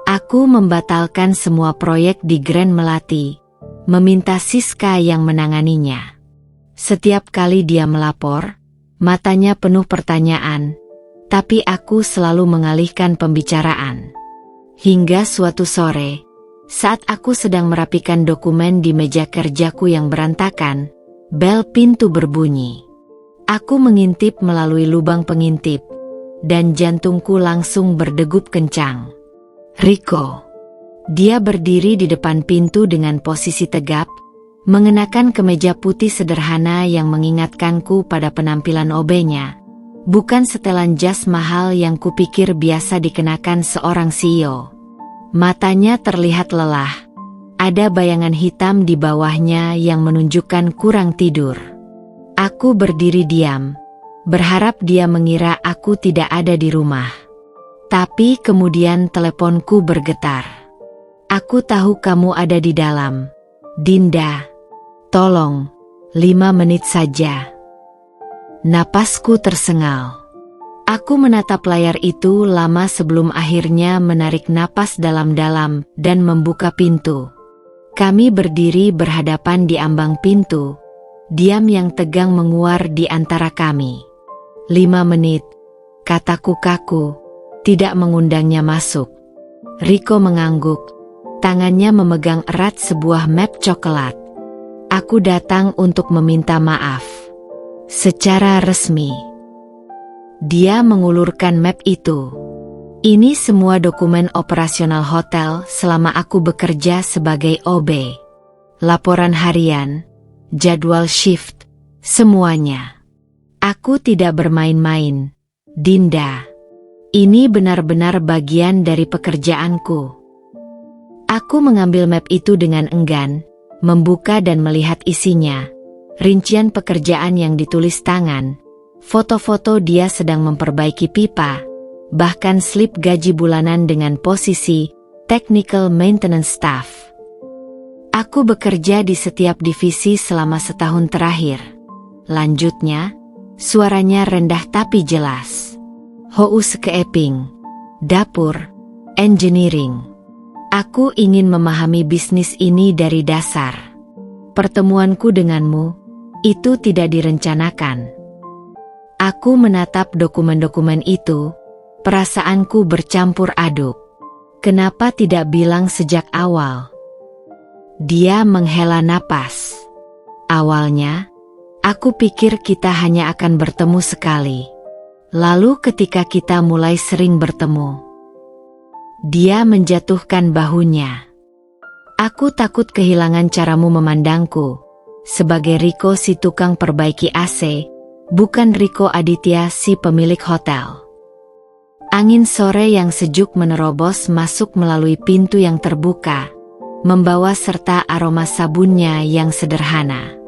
Aku membatalkan semua proyek di Grand Melati, meminta Siska yang menanganinya. Setiap kali dia melapor, matanya penuh pertanyaan, tapi aku selalu mengalihkan pembicaraan. Hingga suatu sore, Saat aku sedang merapikan dokumen di meja kerjaku yang berantakan, bel pintu berbunyi. Aku mengintip melalui lubang pengintip, dan jantungku langsung berdegup kencang. Rico. Dia berdiri di depan pintu dengan posisi tegap, mengenakan kemeja putih sederhana yang mengingatkanku pada penampilan OB-nya. Bukan setelan jas mahal yang kupikir biasa dikenakan seorang CEO. Matanya terlihat lelah. Ada bayangan hitam di bawahnya yang menunjukkan kurang tidur. Aku berdiri diam, berharap dia mengira aku tidak ada di rumah. Tapi kemudian teleponku bergetar. Aku tahu kamu ada di dalam. Dinda. Tolong, 5 menit saja. Napasku tersengal. Aku menatap layar itu lama sebelum akhirnya menarik napas dalam-dalam dan membuka pintu. Kami berdiri berhadapan di ambang pintu. Diam yang tegang menguar di antara kami. 5 menit, kataku kaku, tidak mengundangnya masuk. Rico mengangguk, tangannya memegang erat sebuah map coklat. Aku datang untuk meminta maaf. Secara resmi. Dia mengulurkan map itu. Ini semua dokumen operasional hotel selama aku bekerja sebagai OB. Laporan harian, jadwal shift, semuanya. Aku tidak bermain-main, Dinda. Ini benar-benar bagian dari pekerjaanku. Aku mengambil map itu dengan enggan, membuka dan melihat isinya. Rincian pekerjaan yang ditulis tangan, foto-foto dia sedang memperbaiki pipa, bahkan slip gaji bulanan dengan posisi Technical Maintenance Staff. Aku bekerja di setiap divisi selama setahun terakhir. Lanjutnya, suaranya rendah tapi jelas. Housekeeping, dapur, engineering. Aku ingin memahami bisnis ini dari dasar. Pertemuanku denganmu itu tidak direncanakan. Aku menatap dokumen-dokumen itu, perasaanku bercampur aduk. Kenapa tidak bilang sejak awal? Dia menghela napas. Awalnya, aku pikir kita hanya akan bertemu sekali. Lalu ketika kita mulai sering bertemu, dia menjatuhkan bahunya. Aku takut kehilangan caramu memandangku. Sebagai Rico si tukang perbaiki AC, bukan Rico Aditya si pemilik hotel. Angin sore yang sejuk menerobos masuk melalui pintu yang terbuka, membawa serta aroma sabunnya yang sederhana.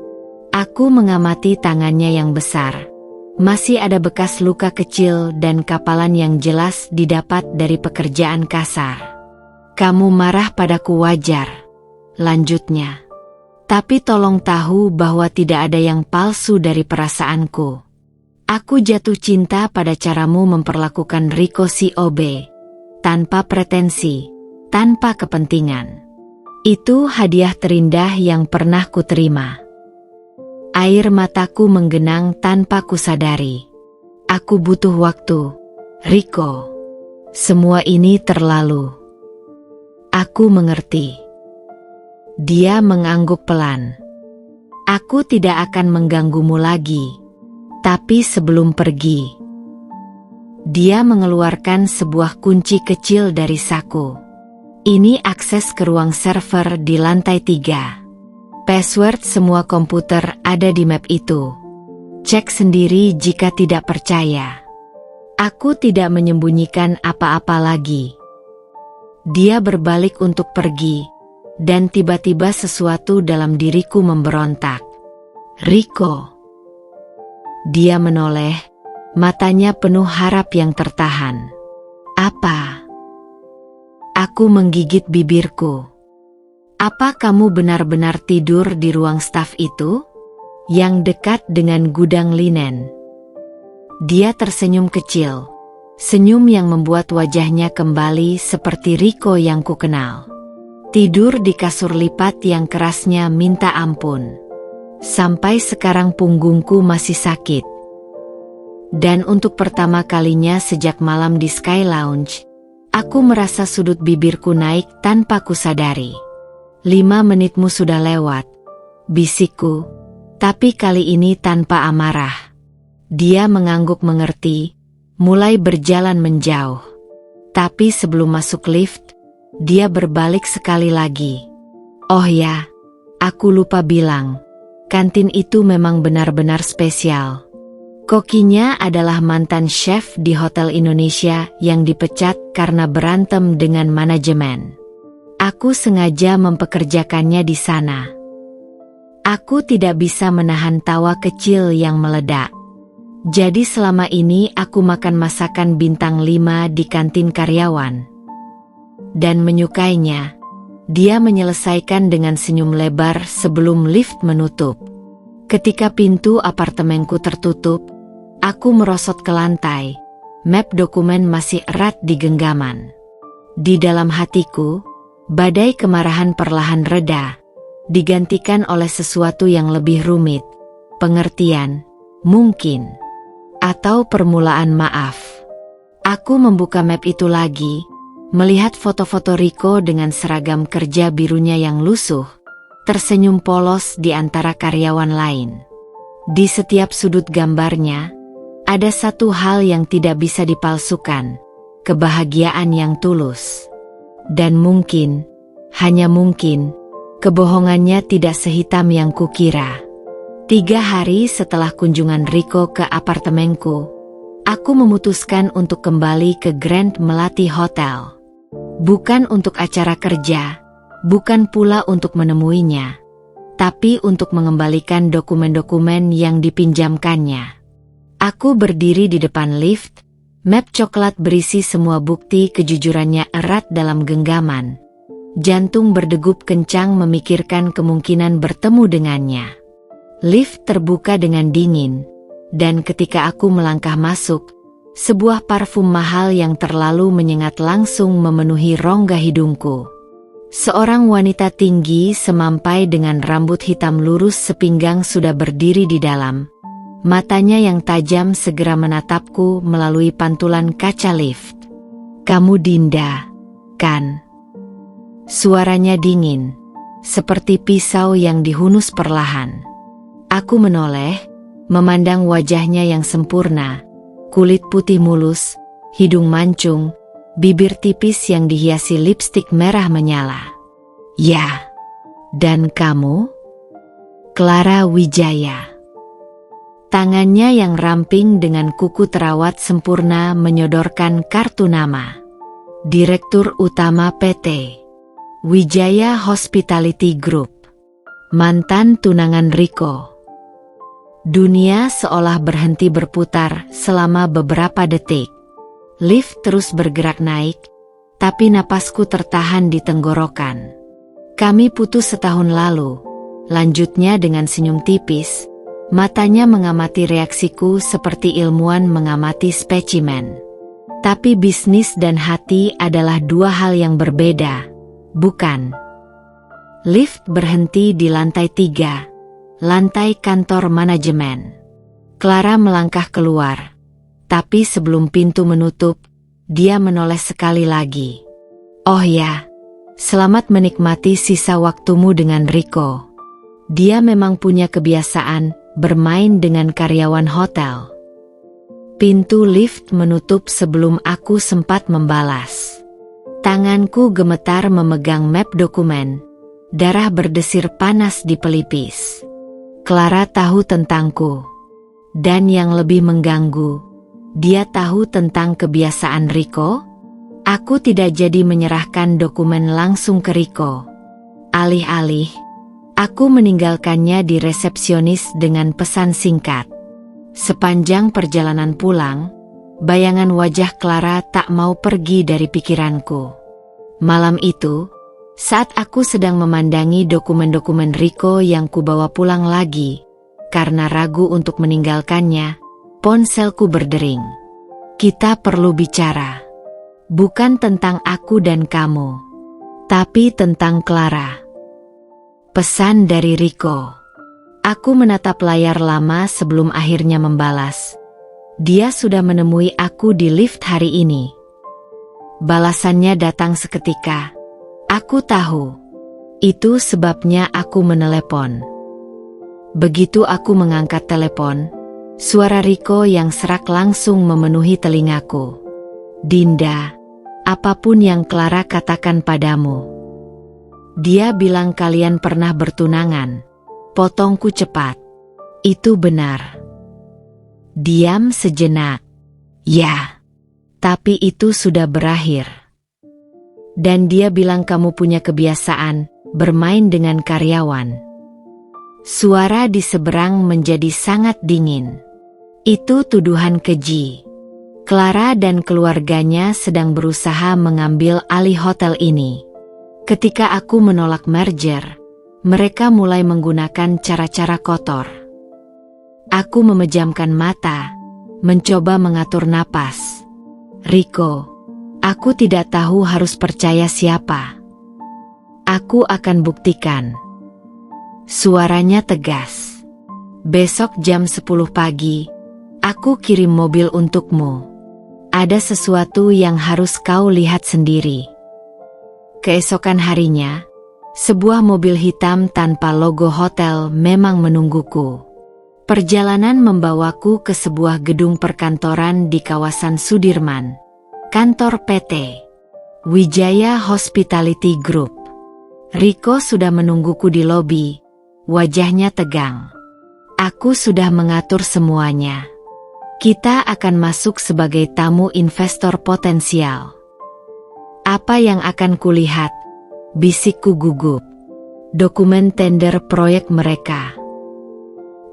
Aku mengamati tangannya yang besar. Masih ada bekas luka kecil dan kapalan yang jelas didapat dari pekerjaan kasar. Kamu marah padaku wajar, lanjutnya. Tapi tolong tahu bahwa tidak ada yang palsu dari perasaanku. Aku jatuh cinta pada caramu memperlakukan Rico si OB. Tanpa pretensi, tanpa kepentingan. Itu hadiah terindah yang pernah kuterima. Air mataku menggenang tanpa kusadari. Aku butuh waktu, Rico. Semua ini terlalu. Aku mengerti. Dia mengangguk pelan. Aku tidak akan mengganggumu lagi. Tapi sebelum pergi, dia mengeluarkan sebuah kunci kecil dari saku. Ini akses ke ruang server di lantai 3. Password semua komputer ada di map itu. Cek sendiri jika tidak percaya. Aku tidak menyembunyikan apa-apa lagi. Dia berbalik untuk pergi. Dan tiba-tiba sesuatu dalam diriku memberontak. Rico. Dia menoleh, matanya penuh harap yang tertahan. Apa? Aku menggigit bibirku. Apa kamu benar-benar tidur di ruang staf itu? Yang dekat dengan gudang linen. Dia tersenyum kecil. Senyum yang membuat wajahnya kembali seperti Rico yang kukenal. Tidur di kasur lipat yang kerasnya minta ampun. Sampai sekarang punggungku masih sakit. Dan untuk pertama kalinya sejak malam di Sky Lounge, Aku merasa sudut bibirku naik tanpa kusadari. 5 menitmu sudah lewat, bisikku, tapi kali ini tanpa amarah. Dia mengangguk mengerti, mulai berjalan menjauh. Tapi sebelum masuk lift, dia berbalik sekali lagi. Oh ya, aku lupa bilang, kantin itu memang benar-benar spesial. Kokinya adalah mantan chef di Hotel Indonesia yang dipecat karena berantem dengan manajemen. Aku sengaja mempekerjakannya di sana. Aku tidak bisa menahan tawa kecil yang meledak. Jadi selama ini aku makan masakan bintang 5 di kantin karyawan. Dan menyukainya. Dia menyelesaikan dengan senyum lebar sebelum lift menutup. Ketika pintu apartemenku tertutup, aku merosot ke lantai. Map dokumen masih erat di genggaman. Di dalam hatiku, badai kemarahan perlahan reda, digantikan oleh sesuatu yang lebih rumit, pengertian, mungkin, atau permulaan maaf. Aku membuka map itu lagi, melihat foto-foto Riko dengan seragam kerja birunya yang lusuh, tersenyum polos di antara karyawan lain. Di setiap sudut gambarnya, ada satu hal yang tidak bisa dipalsukan, kebahagiaan yang tulus. Dan mungkin, hanya mungkin, kebohongannya tidak sehitam yang kukira. 3 hari setelah kunjungan Riko ke apartemenku, aku memutuskan untuk kembali ke Grand Melati Hotel. Bukan untuk acara kerja, bukan pula untuk menemuinya, tapi untuk mengembalikan dokumen-dokumen yang dipinjamkannya. Aku berdiri di depan lift. Map coklat berisi semua bukti kejujurannya erat dalam genggaman. Jantung berdegup kencang memikirkan kemungkinan bertemu dengannya. Lift terbuka dengan dingin, dan ketika aku melangkah masuk, sebuah parfum mahal yang terlalu menyengat langsung memenuhi rongga hidungku. Seorang wanita tinggi semampai dengan rambut hitam lurus sepinggang sudah berdiri di dalam. Matanya yang tajam segera menatapku melalui pantulan kaca lift. "Kamu Dinda, kan?" Suaranya dingin, seperti pisau yang dihunus perlahan. Aku menoleh, memandang wajahnya yang sempurna, kulit putih mulus, hidung mancung, bibir tipis yang dihiasi lipstik merah menyala. "Ya, dan kamu?" "Clara Wijaya." Tangannya yang ramping dengan kuku terawat sempurna menyodorkan kartu nama. Direktur Utama PT Wijaya Hospitality Group. Mantan tunangan Riko. Dunia seolah berhenti berputar selama beberapa detik. Lift terus bergerak naik, tapi napasku tertahan di tenggorokan. "Kami putus setahun lalu," lanjutnya dengan senyum tipis. Matanya mengamati reaksiku seperti ilmuwan mengamati spesimen. Tapi bisnis dan hati adalah 2 hal yang berbeda, bukan? Lift berhenti di lantai 3, lantai kantor manajemen. Clara melangkah keluar, tapi sebelum pintu menutup, dia menoleh sekali lagi. "Oh ya, selamat menikmati sisa waktumu dengan Riko." Dia memang punya kebiasaan bermain dengan karyawan hotel. Pintu lift menutup sebelum aku sempat membalas. Tanganku gemetar memegang map dokumen. Darah berdesir panas di pelipis. Clara tahu tentangku. Dan yang lebih mengganggu, dia tahu tentang kebiasaan Riko. Aku tidak jadi menyerahkan dokumen langsung ke Riko. Alih-alih, aku meninggalkannya di resepsionis dengan pesan singkat. Sepanjang perjalanan pulang, bayangan wajah Clara tak mau pergi dari pikiranku. Malam itu, saat aku sedang memandangi dokumen-dokumen Riko yang kubawa pulang lagi, karena ragu untuk meninggalkannya, ponselku berdering. "Kita perlu bicara. Bukan tentang aku dan kamu, tapi tentang Clara." Pesan dari Riko. Aku menatap layar lama sebelum akhirnya membalas. Dia sudah menemui aku di lift hari ini. Balasannya datang seketika. Aku tahu. Itu sebabnya aku menelepon. Begitu aku mengangkat telepon, suara Riko yang serak langsung memenuhi telingaku. Dinda, apapun yang Clara katakan padamu. Dia bilang kalian pernah bertunangan. Potongku cepat. Itu benar. Diam sejenak. Ya, tapi itu sudah berakhir. Dan dia bilang kamu punya kebiasaan bermain dengan karyawan. Suara di seberang menjadi sangat dingin. Itu tuduhan keji. Clara dan keluarganya sedang berusaha mengambil alih hotel ini. Ketika aku menolak merger, mereka mulai menggunakan cara-cara kotor. Aku memejamkan mata, mencoba mengatur napas. Riko, aku tidak tahu harus percaya siapa. Aku akan buktikan. Suaranya tegas. Besok jam 10 pagi, aku kirim mobil untukmu. Ada sesuatu yang harus kau lihat sendiri. Keesokan harinya, sebuah mobil hitam tanpa logo hotel memang menungguku. Perjalanan membawaku ke sebuah gedung perkantoran di kawasan Sudirman. Kantor PT Wijaya Hospitality Group. Riko sudah menungguku di lobi. Wajahnya tegang. Aku sudah mengatur semuanya. Kita akan masuk sebagai tamu investor potensial. Apa yang akan kulihat? Bisikku gugup. Dokumen tender proyek mereka.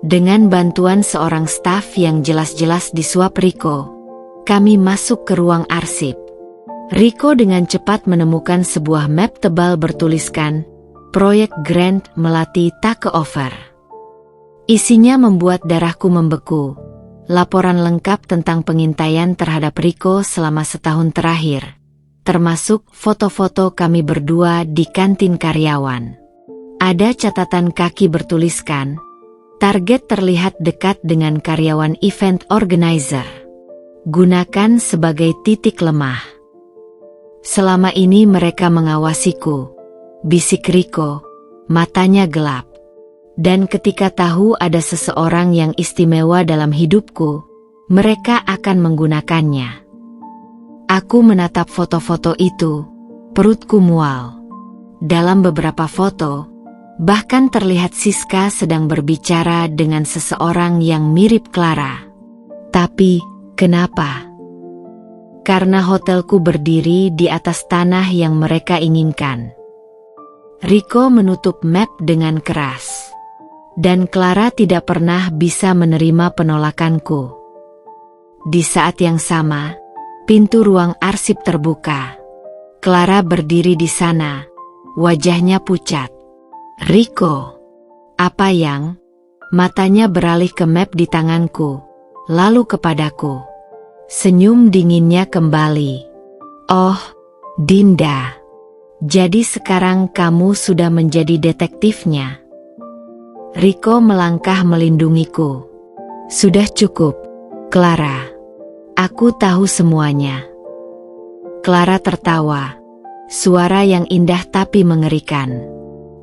Dengan bantuan seorang staf yang jelas-jelas disuap Riko, kami masuk ke ruang arsip. Riko dengan cepat menemukan sebuah map tebal bertuliskan Proyek Grand Melati Takeover. Isinya membuat darahku membeku. Laporan lengkap tentang pengintaian terhadap Riko selama setahun terakhir, termasuk foto-foto kami berdua di kantin karyawan. Ada catatan kaki bertuliskan, target terlihat dekat dengan karyawan event organizer. Gunakan sebagai titik lemah. Selama ini mereka mengawasiku. Bisik Riko, matanya gelap. Dan ketika tahu ada seseorang yang istimewa dalam hidupku, mereka akan menggunakannya. Aku menatap foto-foto itu, perutku mual. Dalam beberapa foto, bahkan terlihat Siska sedang berbicara dengan seseorang yang mirip Clara. Tapi, kenapa? Karena hotelku berdiri di atas tanah yang mereka inginkan. Riko menutup map dengan keras. Dan Clara tidak pernah bisa menerima penolakanku. Di saat yang sama, pintu ruang arsip terbuka. Clara berdiri di sana, wajahnya pucat. Riko, apa yang? Matanya beralih ke map di tanganku, lalu kepadaku. Senyum dinginnya kembali. Oh, Dinda. Jadi sekarang kamu sudah menjadi detektifnya. Riko melangkah melindungiku. Sudah cukup, Clara. Aku tahu semuanya. Clara tertawa. Suara yang indah tapi mengerikan.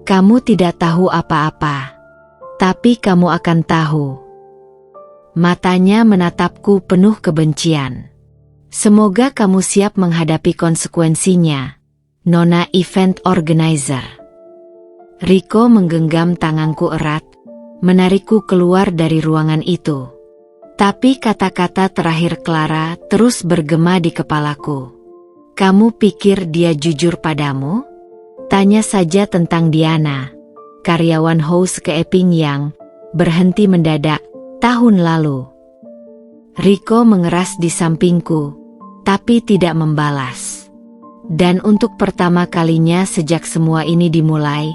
Kamu tidak tahu apa-apa. Tapi kamu akan tahu. Matanya menatapku penuh kebencian. Semoga kamu siap menghadapi konsekuensinya, Nona event organizer. Riko menggenggam tanganku erat, menarikku keluar dari ruangan itu. Tapi kata-kata terakhir Clara terus bergema di kepalaku. Kamu pikir dia jujur padamu? Tanya saja tentang Diana, karyawan house Keeping yang berhenti mendadak tahun lalu. Riko mengeras di sampingku, tapi tidak membalas. Dan untuk pertama kalinya sejak semua ini dimulai,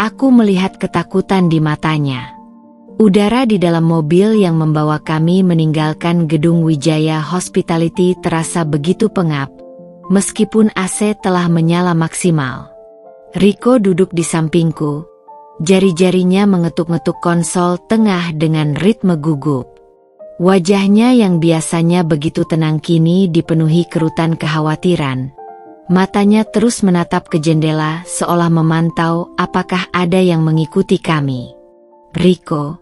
aku melihat ketakutan di matanya. Udara di dalam mobil yang membawa kami meninggalkan gedung Wijaya Hospitality terasa begitu pengap, meskipun AC telah menyala maksimal. Riko duduk di sampingku, jari-jarinya mengetuk-ngetuk konsol tengah dengan ritme gugup. Wajahnya yang biasanya begitu tenang kini dipenuhi kerutan kekhawatiran, Matanya terus menatap ke jendela seolah memantau apakah ada yang mengikuti kami. Riko,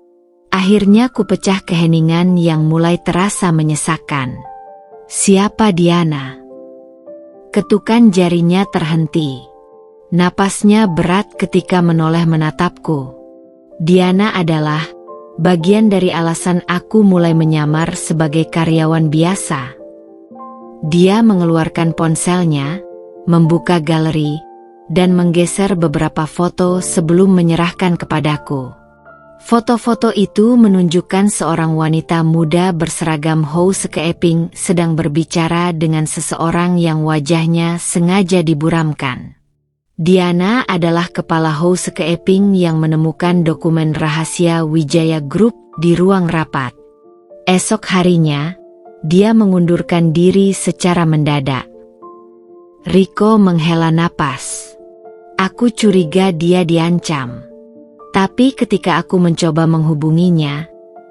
akhirnya ku pecah keheningan yang mulai terasa menyesakkan. Siapa Diana? Ketukan jarinya terhenti. Napasnya berat ketika menoleh menatapku. Diana adalah bagian dari alasan aku mulai menyamar sebagai karyawan biasa. Dia mengeluarkan ponselnya, membuka galeri, dan menggeser beberapa foto sebelum menyerahkan kepadaku. Foto-foto itu menunjukkan seorang wanita muda berseragam housekeeping sedang berbicara dengan seseorang yang wajahnya sengaja diburamkan. Diana adalah kepala housekeeping yang menemukan dokumen rahasia Wijaya Group di ruang rapat. Esok harinya, dia mengundurkan diri secara mendadak. Riko menghela napas. Aku curiga dia diancam. Tapi ketika aku mencoba menghubunginya,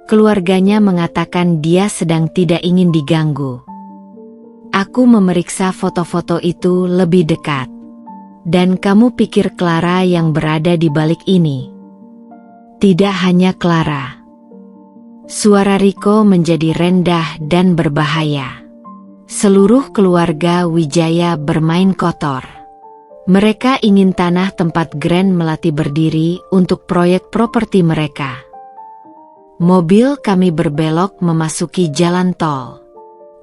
keluarganya mengatakan dia sedang tidak ingin diganggu. Aku memeriksa foto-foto itu lebih dekat. Dan kamu pikir Clara yang berada di balik ini? Tidak hanya Clara. Suara Riko menjadi rendah dan berbahaya. Seluruh keluarga Wijaya bermain kotor. Mereka ingin tanah tempat Grand Melati berdiri untuk proyek properti mereka. Mobil kami berbelok memasuki jalan tol.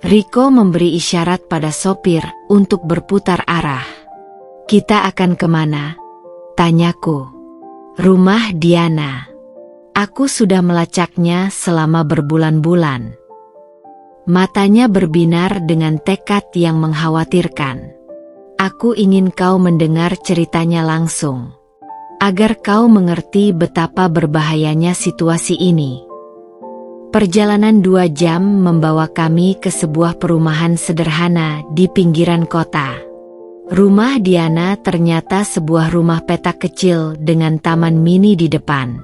Riko memberi isyarat pada sopir untuk berputar arah. Kita akan kemana? Tanyaku. Rumah Diana. Aku sudah melacaknya selama berbulan-bulan. Matanya berbinar dengan tekad yang mengkhawatirkan. Aku ingin kau mendengar ceritanya langsung. Agar kau mengerti betapa berbahayanya situasi ini. Perjalanan 2 jam membawa kami ke sebuah perumahan sederhana di pinggiran kota. Rumah Diana ternyata sebuah rumah petak kecil dengan taman mini di depan.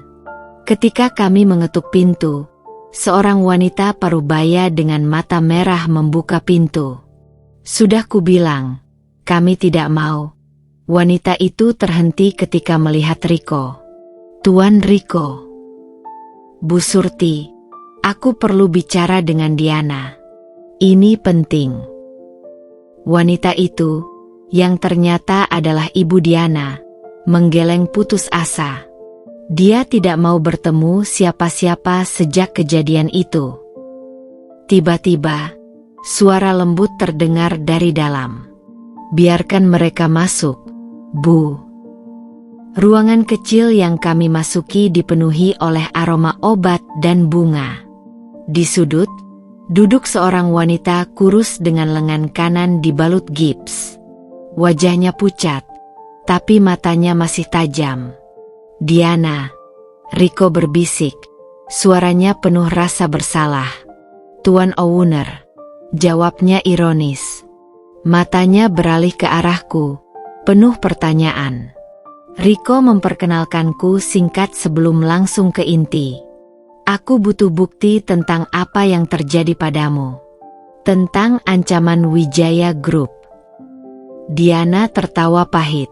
Ketika kami mengetuk pintu, seorang wanita parubaya dengan mata merah membuka pintu. Sudah kubilang, kami tidak mau. Wanita itu terhenti ketika melihat Riko. Tuan Riko. Bu Surti, aku perlu bicara dengan Diana. Ini penting. Wanita itu, yang ternyata adalah Ibu Diana, menggeleng putus asa. Dia tidak mau bertemu siapa-siapa sejak kejadian itu. Tiba-tiba, suara lembut terdengar dari dalam. Biarkan mereka masuk, Bu. Ruangan kecil yang kami masuki dipenuhi oleh aroma obat dan bunga. Di sudut, duduk seorang wanita kurus dengan lengan kanan dibalut gips. Wajahnya pucat, tapi matanya masih tajam. Diana, Riko berbisik, suaranya penuh rasa bersalah. Tuan Owner, jawabnya ironis. Matanya beralih ke arahku, penuh pertanyaan. Riko memperkenalkanku singkat sebelum langsung ke inti. Aku butuh bukti tentang apa yang terjadi padamu. Tentang ancaman Wijaya Group. Diana tertawa pahit.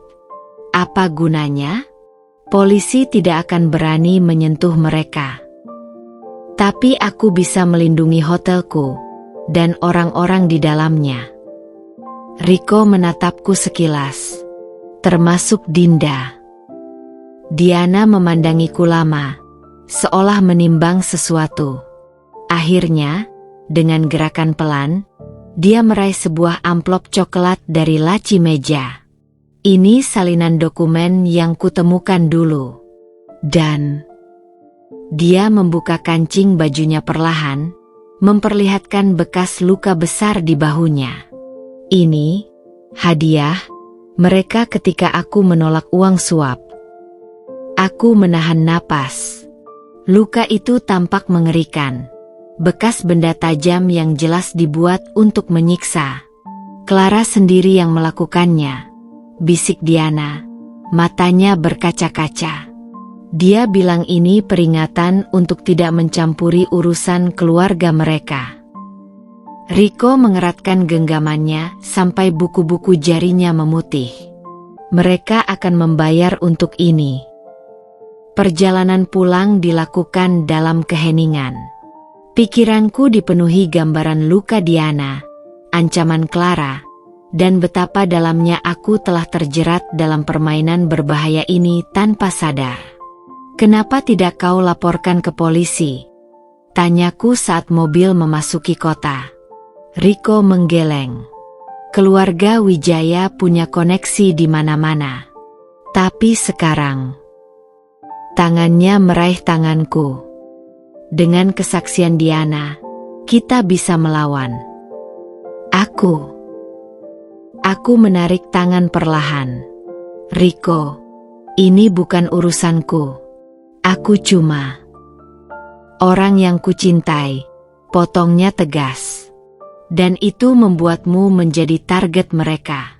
Apa gunanya? Polisi tidak akan berani menyentuh mereka. Tapi aku bisa melindungi hotelku dan orang-orang di dalamnya. Riko menatapku sekilas, termasuk Dinda. Diana memandangiku lama, seolah menimbang sesuatu. Akhirnya, dengan gerakan pelan, dia meraih sebuah amplop coklat dari laci meja. Ini salinan dokumen yang kutemukan dulu. Dan dia membuka kancing bajunya perlahan, memperlihatkan bekas luka besar di bahunya. Ini hadiah mereka ketika aku menolak uang suap. Aku menahan napas. Luka itu tampak mengerikan. Bekas benda tajam yang jelas dibuat untuk menyiksa. Clara sendiri yang melakukannya. Bisik Diana, matanya berkaca-kaca. Dia bilang ini peringatan untuk tidak mencampuri urusan keluarga mereka. Riko mengeratkan genggamannya sampai buku-buku jarinya memutih. Mereka akan membayar untuk ini. Perjalanan pulang dilakukan dalam keheningan. Pikiranku dipenuhi gambaran luka Diana, ancaman Clara, dan betapa dalamnya aku telah terjerat dalam permainan berbahaya ini tanpa sadar. "Kenapa tidak kau laporkan ke polisi?" tanyaku saat mobil memasuki kota. Riko menggeleng. Keluarga Wijaya punya koneksi di mana-mana. Tapi sekarang, tangannya meraih tanganku. Dengan kesaksian Diana, kita bisa melawan. Aku menarik tangan perlahan. Riko, ini bukan urusanku. Aku cuma orang yang kucintai, potongnya tegas. Dan itu membuatmu menjadi target mereka.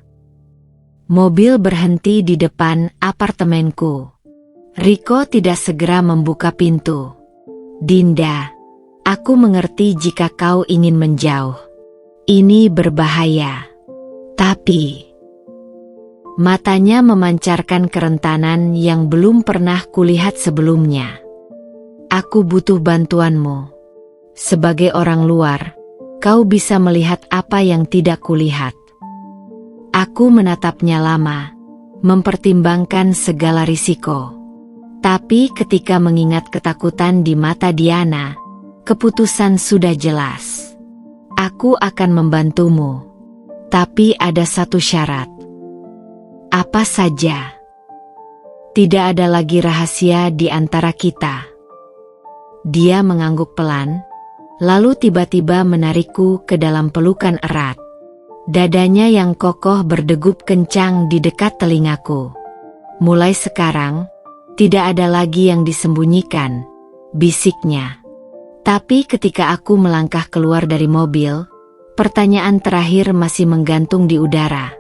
Mobil berhenti di depan apartemenku. Riko tidak segera membuka pintu. "Dinda, aku mengerti jika kau ingin menjauh. Ini berbahaya." Tapi matanya memancarkan kerentanan yang belum pernah kulihat sebelumnya. "Aku butuh bantuanmu. Sebagai orang luar, kau bisa melihat apa yang tidak kulihat." Aku menatapnya lama, mempertimbangkan segala risiko. Tapi ketika mengingat ketakutan di mata Diana, keputusan sudah jelas. "Aku akan membantumu. Tapi ada satu syarat." "Apa saja?" "Tidak ada lagi rahasia di antara kita." Dia mengangguk pelan, lalu tiba-tiba menarikku ke dalam pelukan erat. Dadanya yang kokoh berdegup kencang di dekat telingaku. "Mulai sekarang, tidak ada lagi yang disembunyikan," bisiknya. Tapi ketika aku melangkah keluar dari mobil, pertanyaan terakhir masih menggantung di udara.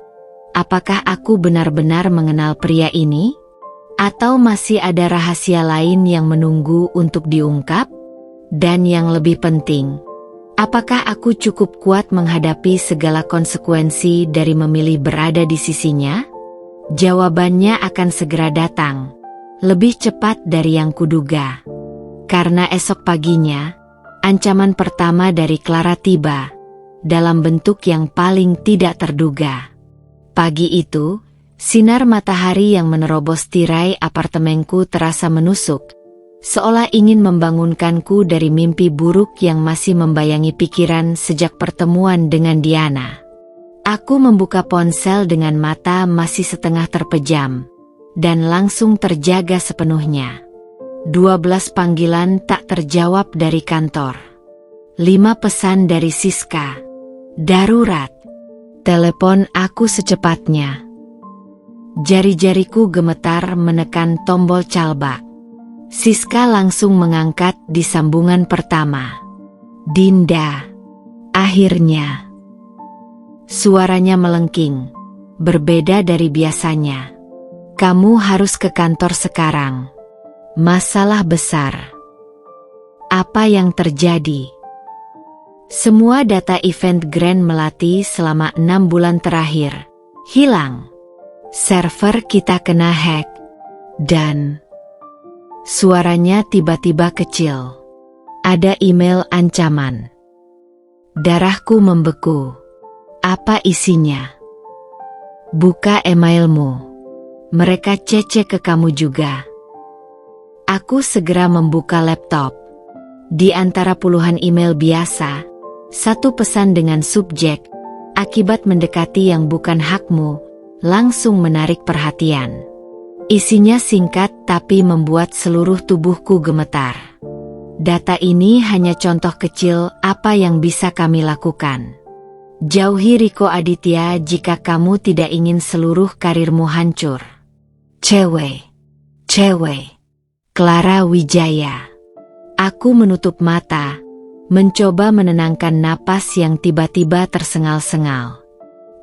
Apakah aku benar-benar mengenal pria ini? Atau masih ada rahasia lain yang menunggu untuk diungkap? Dan yang lebih penting, apakah aku cukup kuat menghadapi segala konsekuensi dari memilih berada di sisinya? Jawabannya akan segera datang, lebih cepat dari yang kuduga. Karena esok paginya, ancaman pertama dari Clara tiba, dalam bentuk yang paling tidak terduga. Pagi itu, sinar matahari yang menerobos tirai apartemenku terasa menusuk, seolah ingin membangunkanku dari mimpi buruk yang masih membayangi pikiran sejak pertemuan dengan Diana. Aku membuka ponsel dengan mata masih setengah terpejam, dan langsung terjaga sepenuhnya. 12 panggilan tak terjawab dari kantor. 5 pesan dari Siska. Darurat. Telepon aku secepatnya. Jari-jariku gemetar menekan tombol calbak. Siska langsung mengangkat di sambungan pertama. "Dinda." Akhirnya. Suaranya melengking, berbeda dari biasanya. "Kamu harus ke kantor sekarang. Masalah besar." "Apa yang terjadi?" "Semua data event Grand Melati selama 6 bulan terakhir hilang. Server kita kena hack. Dan..." Suaranya tiba-tiba kecil. "Ada email ancaman." Darahku membeku. "Apa isinya?" "Buka emailmu. Mereka cecek ke kamu juga." Aku segera membuka laptop. Di antara puluhan email biasa, satu pesan dengan subjek, "Akibat mendekati yang bukan hakmu," langsung menarik perhatian. Isinya singkat tapi membuat seluruh tubuhku gemetar. "Data ini hanya contoh kecil apa yang bisa kami lakukan. Jauhi Riko Aditya jika kamu tidak ingin seluruh karirmu hancur." Cewek. Clara Wijaya. Aku menutup mata, mencoba menenangkan napas yang tiba-tiba tersengal-sengal.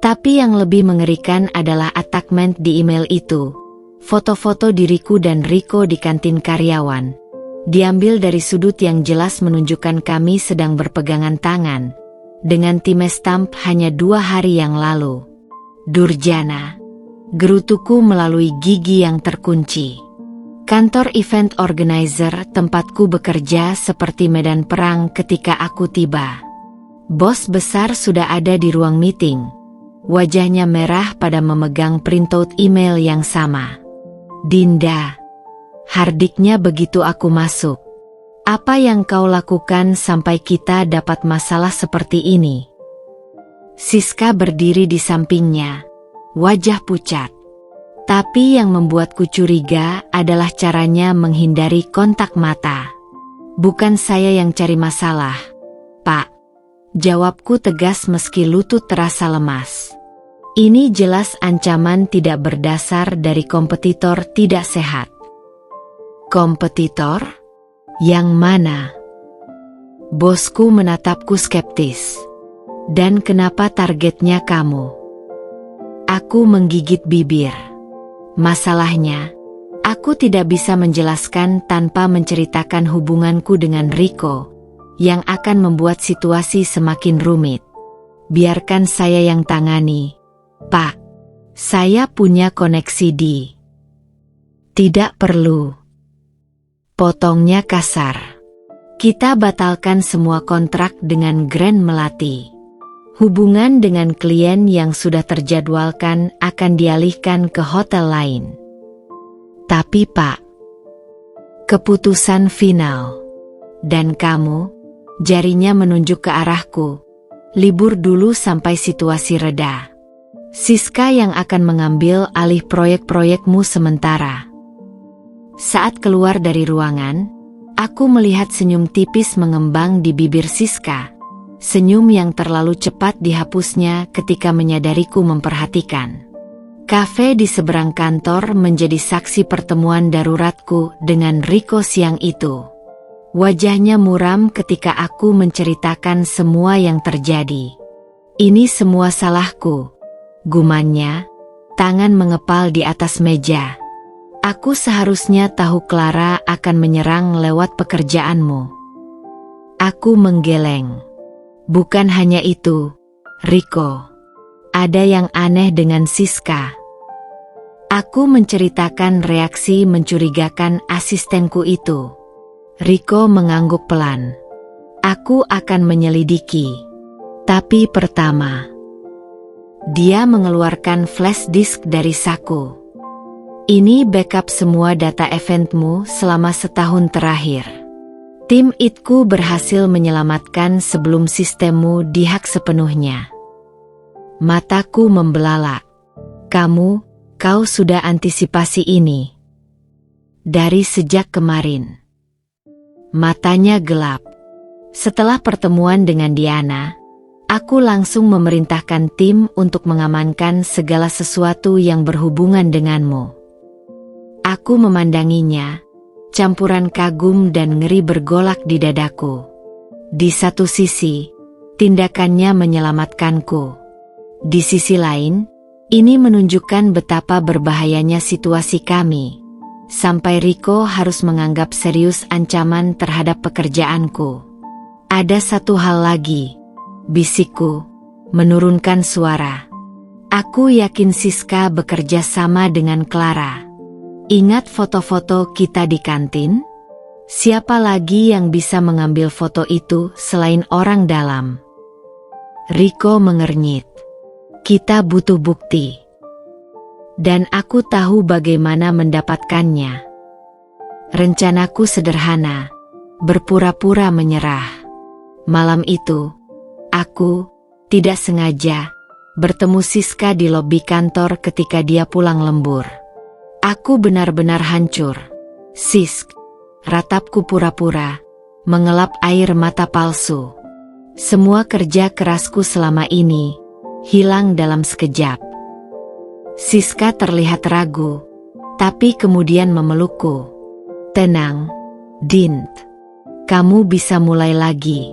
Tapi yang lebih mengerikan adalah attachment di email itu. Foto-foto diriku dan Riko di kantin karyawan, diambil dari sudut yang jelas menunjukkan kami sedang berpegangan tangan, dengan timestamp hanya 2 hari yang lalu. Durjana. Gerutuku melalui gigi yang terkunci. Kantor event organizer tempatku bekerja seperti medan perang ketika aku tiba. Bos besar sudah ada di ruang meeting. Wajahnya merah pada memegang printout email yang sama. Dinda. Hardiknya begitu aku masuk. Apa yang kau lakukan sampai kita dapat masalah seperti ini? Siska berdiri di sampingnya. Wajah pucat. Tapi yang membuatku curiga adalah caranya menghindari kontak mata. Bukan saya yang cari masalah, Pak. Jawabku tegas meski lutut terasa lemas. Ini jelas ancaman tidak berdasar dari kompetitor tidak sehat. Kompetitor? Yang mana? Bosku menatapku skeptis. Dan kenapa targetnya kamu? Aku menggigit bibir. Masalahnya, aku tidak bisa menjelaskan tanpa menceritakan hubunganku dengan Riko, yang akan membuat situasi semakin rumit. Biarkan saya yang tangani, Pak. Saya punya koneksi di... Tidak perlu. Potongnya kasar. Kita batalkan semua kontrak dengan Grand Melati. Hubungan dengan klien yang sudah terjadwalkan akan dialihkan ke hotel lain. Tapi Pak, keputusan final. Dan kamu, jarinya menunjuk ke arahku, libur dulu sampai situasi reda. Siska yang akan mengambil alih proyek-proyekmu sementara. Saat keluar dari ruangan, aku melihat senyum tipis mengembang di bibir Siska. Senyum yang terlalu cepat dihapusnya ketika menyadariku memperhatikan. Kafe di seberang kantor menjadi saksi pertemuan daruratku dengan Riko siang itu. Wajahnya muram ketika aku menceritakan semua yang terjadi. Ini semua salahku, gumannya, tangan mengepal di atas meja. Aku seharusnya tahu Clara akan menyerang lewat pekerjaanmu. Aku menggeleng. Bukan hanya itu, Riko. Ada yang aneh dengan Siska. Aku menceritakan reaksi mencurigakan asistenku itu. Riko mengangguk pelan. Aku akan menyelidiki. Tapi pertama, dia mengeluarkan flash disk dari saku. Ini backup semua data eventmu selama setahun terakhir. Tim itku berhasil menyelamatkan sebelum sistemmu dihack sepenuhnya. Mataku membelalak. Kau sudah antisipasi ini. Dari sejak kemarin. Matanya gelap. Setelah pertemuan dengan Diana, aku langsung memerintahkan tim untuk mengamankan segala sesuatu yang berhubungan denganmu. Aku memandanginya. Campuran kagum dan ngeri bergolak di dadaku. Di satu sisi, tindakannya menyelamatkanku. Di sisi lain, ini menunjukkan betapa berbahayanya situasi kami. Sampai Riko harus menganggap serius ancaman terhadap pekerjaanku. Ada satu hal lagi, bisikku, menurunkan suara. Aku yakin Siska bekerja sama dengan Clara. Ingat foto-foto kita di kantin? Siapa lagi yang bisa mengambil foto itu selain orang dalam? Riko mengernyit. Kita butuh bukti. Dan aku tahu bagaimana mendapatkannya. Rencanaku sederhana, berpura-pura menyerah. Malam itu, aku, tidak sengaja, bertemu Siska di lobi kantor ketika dia pulang lembur. Aku benar-benar hancur. Sisk, ratapku pura-pura, mengelap air mata palsu. Semua kerja kerasku selama ini, hilang dalam sekejap. Siska terlihat ragu, tapi kemudian memelukku. Tenang, Dint. Kamu bisa mulai lagi.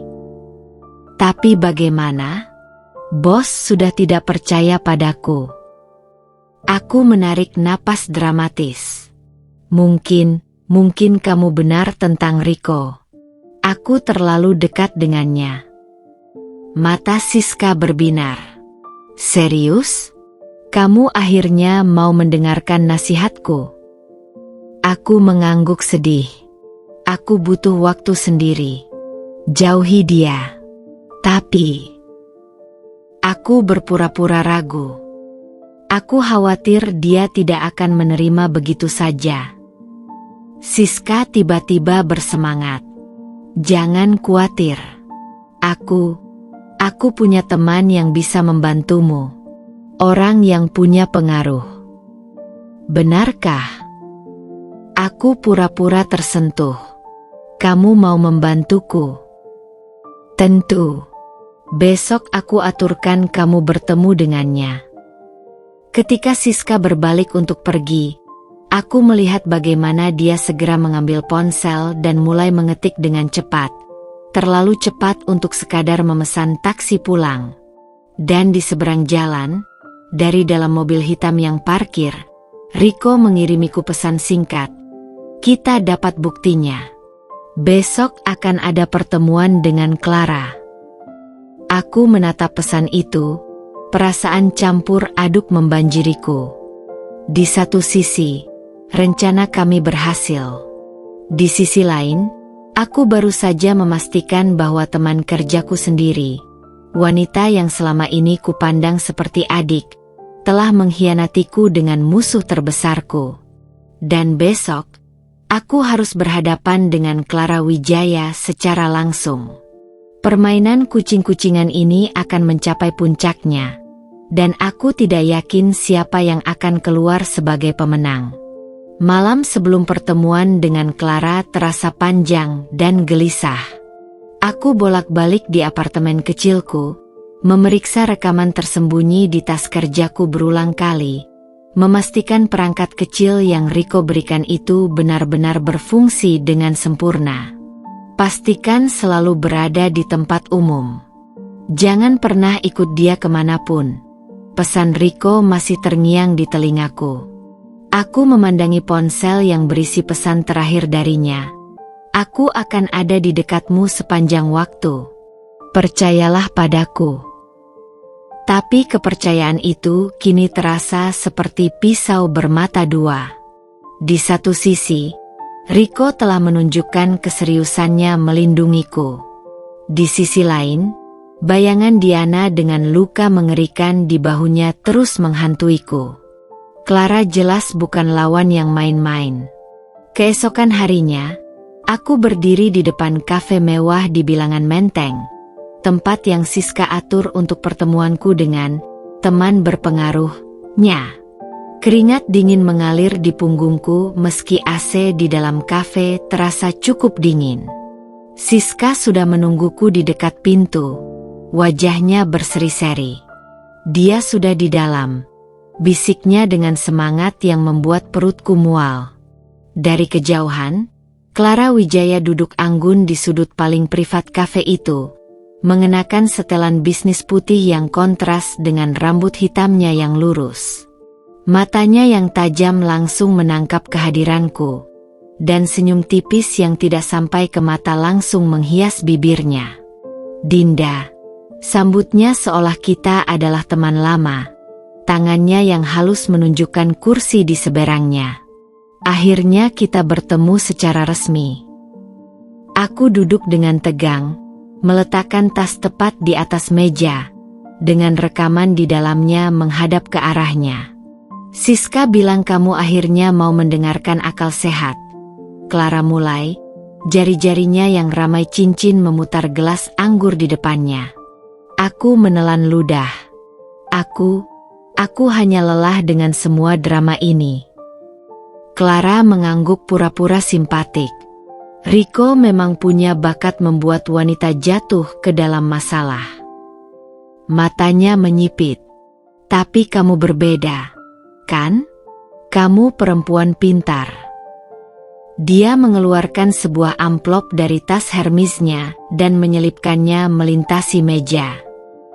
Tapi bagaimana? Bos sudah tidak percaya padaku. Aku menarik napas dramatis. Mungkin kamu benar tentang Riko. Aku terlalu dekat dengannya. Mata Siska berbinar. Serius? Kamu akhirnya mau mendengarkan nasihatku? Aku mengangguk sedih. Aku butuh waktu sendiri. Jauhi dia. Tapi aku berpura-pura ragu. Aku khawatir dia tidak akan menerima begitu saja. Siska tiba-tiba bersemangat. Jangan khawatir. Aku punya teman yang bisa membantumu. Orang yang punya pengaruh. Benarkah? Aku pura-pura tersentuh. Kamu mau membantuku? Tentu. Besok aku aturkan kamu bertemu dengannya. Ketika Siska berbalik untuk pergi, aku melihat bagaimana dia segera mengambil ponsel dan mulai mengetik dengan cepat. Terlalu cepat untuk sekadar memesan taksi pulang. Dan di seberang jalan, dari dalam mobil hitam yang parkir, Riko mengirimiku pesan singkat. Kita dapat buktinya. Besok akan ada pertemuan dengan Clara. Aku menatap pesan itu, perasaan campur aduk membanjiriku. Di satu sisi, rencana kami berhasil. Di sisi lain, aku baru saja memastikan bahwa teman kerjaku sendiri, wanita yang selama ini kupandang seperti adik, telah mengkhianatiku dengan musuh terbesarku. Dan besok, aku harus berhadapan dengan Clara Wijaya secara langsung. Permainan kucing-kucingan ini akan mencapai puncaknya, dan aku tidak yakin siapa yang akan keluar sebagai pemenang. Malam sebelum pertemuan dengan Clara terasa panjang dan gelisah. Aku bolak-balik di apartemen kecilku, memeriksa rekaman tersembunyi di tas kerjaku berulang kali, memastikan perangkat kecil yang Riko berikan itu benar-benar berfungsi dengan sempurna. Pastikan selalu berada di tempat umum. Jangan pernah ikut dia kemanapun. Pesan Riko masih terngiang di telingaku. Aku memandangi ponsel yang berisi pesan terakhir darinya. Aku akan ada di dekatmu sepanjang waktu. Percayalah padaku. Tapi kepercayaan itu kini terasa seperti pisau bermata dua. Di satu sisi, Riko telah menunjukkan keseriusannya melindungiku. Di sisi lain, bayangan Diana dengan luka mengerikan di bahunya terus menghantuiku. Clara jelas bukan lawan yang main-main. Keesokan harinya, aku berdiri di depan kafe mewah di Bilangan Menteng, tempat yang Siska atur untuk pertemuanku dengan teman berpengaruhnya. Keringat dingin mengalir di punggungku meski AC di dalam kafe terasa cukup dingin. Siska sudah menungguku di dekat pintu, wajahnya berseri-seri. Dia sudah di dalam. Bisiknya dengan semangat yang membuat perutku mual. Dari kejauhan, Clara Wijaya duduk anggun di sudut paling privat kafe itu, mengenakan setelan bisnis putih yang kontras dengan rambut hitamnya yang lurus. Matanya yang tajam langsung menangkap kehadiranku, dan senyum tipis yang tidak sampai ke mata langsung menghias bibirnya. Dinda, sambutnya seolah kita adalah teman lama. Tangannya yang halus menunjukkan kursi di seberangnya. Akhirnya kita bertemu secara resmi. Aku duduk dengan tegang, meletakkan tas tepat di atas meja, dengan rekaman di dalamnya menghadap ke arahnya. Siska bilang kamu akhirnya mau mendengarkan akal sehat. Clara mulai, jari-jarinya yang ramai cincin memutar gelas anggur di depannya. Aku menelan ludah. Aku hanya lelah dengan semua drama ini. Clara mengangguk pura-pura simpatik. Riko memang punya bakat membuat wanita jatuh ke dalam masalah. Matanya menyipit. Tapi kamu berbeda, kan? Kamu perempuan pintar. Dia mengeluarkan sebuah amplop dari tas Hermesnya dan menyelipkannya melintasi meja.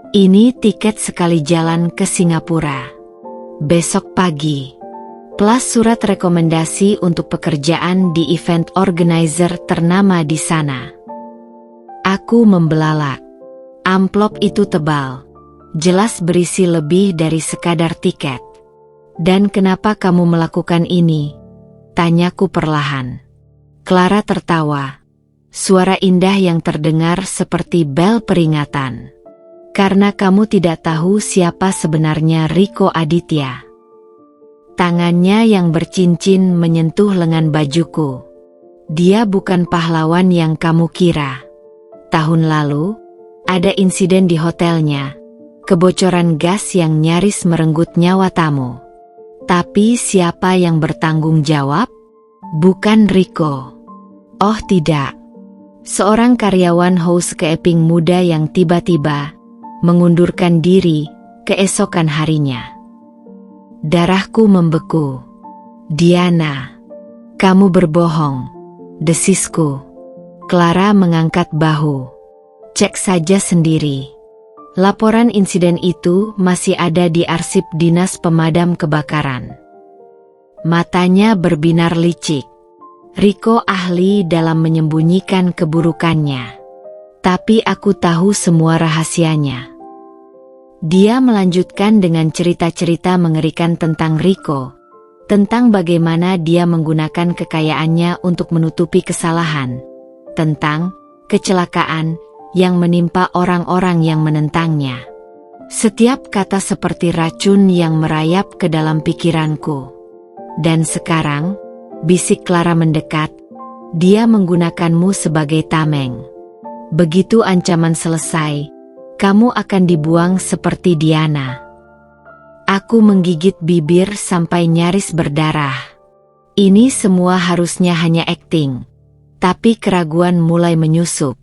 Ini tiket sekali jalan ke Singapura. Besok pagi. Plus surat rekomendasi untuk pekerjaan di event organizer ternama di sana. Aku membelalak. Amplop itu tebal, jelas berisi lebih dari sekadar tiket. Dan kenapa kamu melakukan ini? Tanyaku perlahan. Clara tertawa. Suara indah yang terdengar seperti bel peringatan. Karena kamu tidak tahu siapa sebenarnya Riko Aditya. Tangannya yang bercincin menyentuh lengan bajuku. Dia bukan pahlawan yang kamu kira. Tahun lalu, ada insiden di hotelnya. Kebocoran gas yang nyaris merenggut nyawa tamu. Tapi siapa yang bertanggung jawab? Bukan Riko. Oh tidak. Seorang karyawan house keeping muda yang tiba-tiba mengundurkan diri keesokan harinya. Darahku membeku. Diana, kamu berbohong, desisku. Clara mengangkat bahu. Cek saja sendiri. Laporan insiden itu masih ada di arsip Dinas Pemadam Kebakaran. Matanya berbinar licik. Riko ahli dalam menyembunyikan keburukannya. Tapi aku tahu semua rahasianya. Dia melanjutkan dengan cerita-cerita mengerikan tentang Riko. Tentang bagaimana dia menggunakan kekayaannya untuk menutupi kesalahan. Tentang kecelakaan yang menimpa orang-orang yang menentangnya. Setiap kata seperti racun yang merayap ke dalam pikiranku. Dan sekarang, bisik Clara mendekat, dia menggunakanmu sebagai tameng. Begitu ancaman selesai, kamu akan dibuang seperti Diana. Aku menggigit bibir sampai nyaris berdarah. Ini semua harusnya hanya akting. Tapi keraguan mulai menyusup.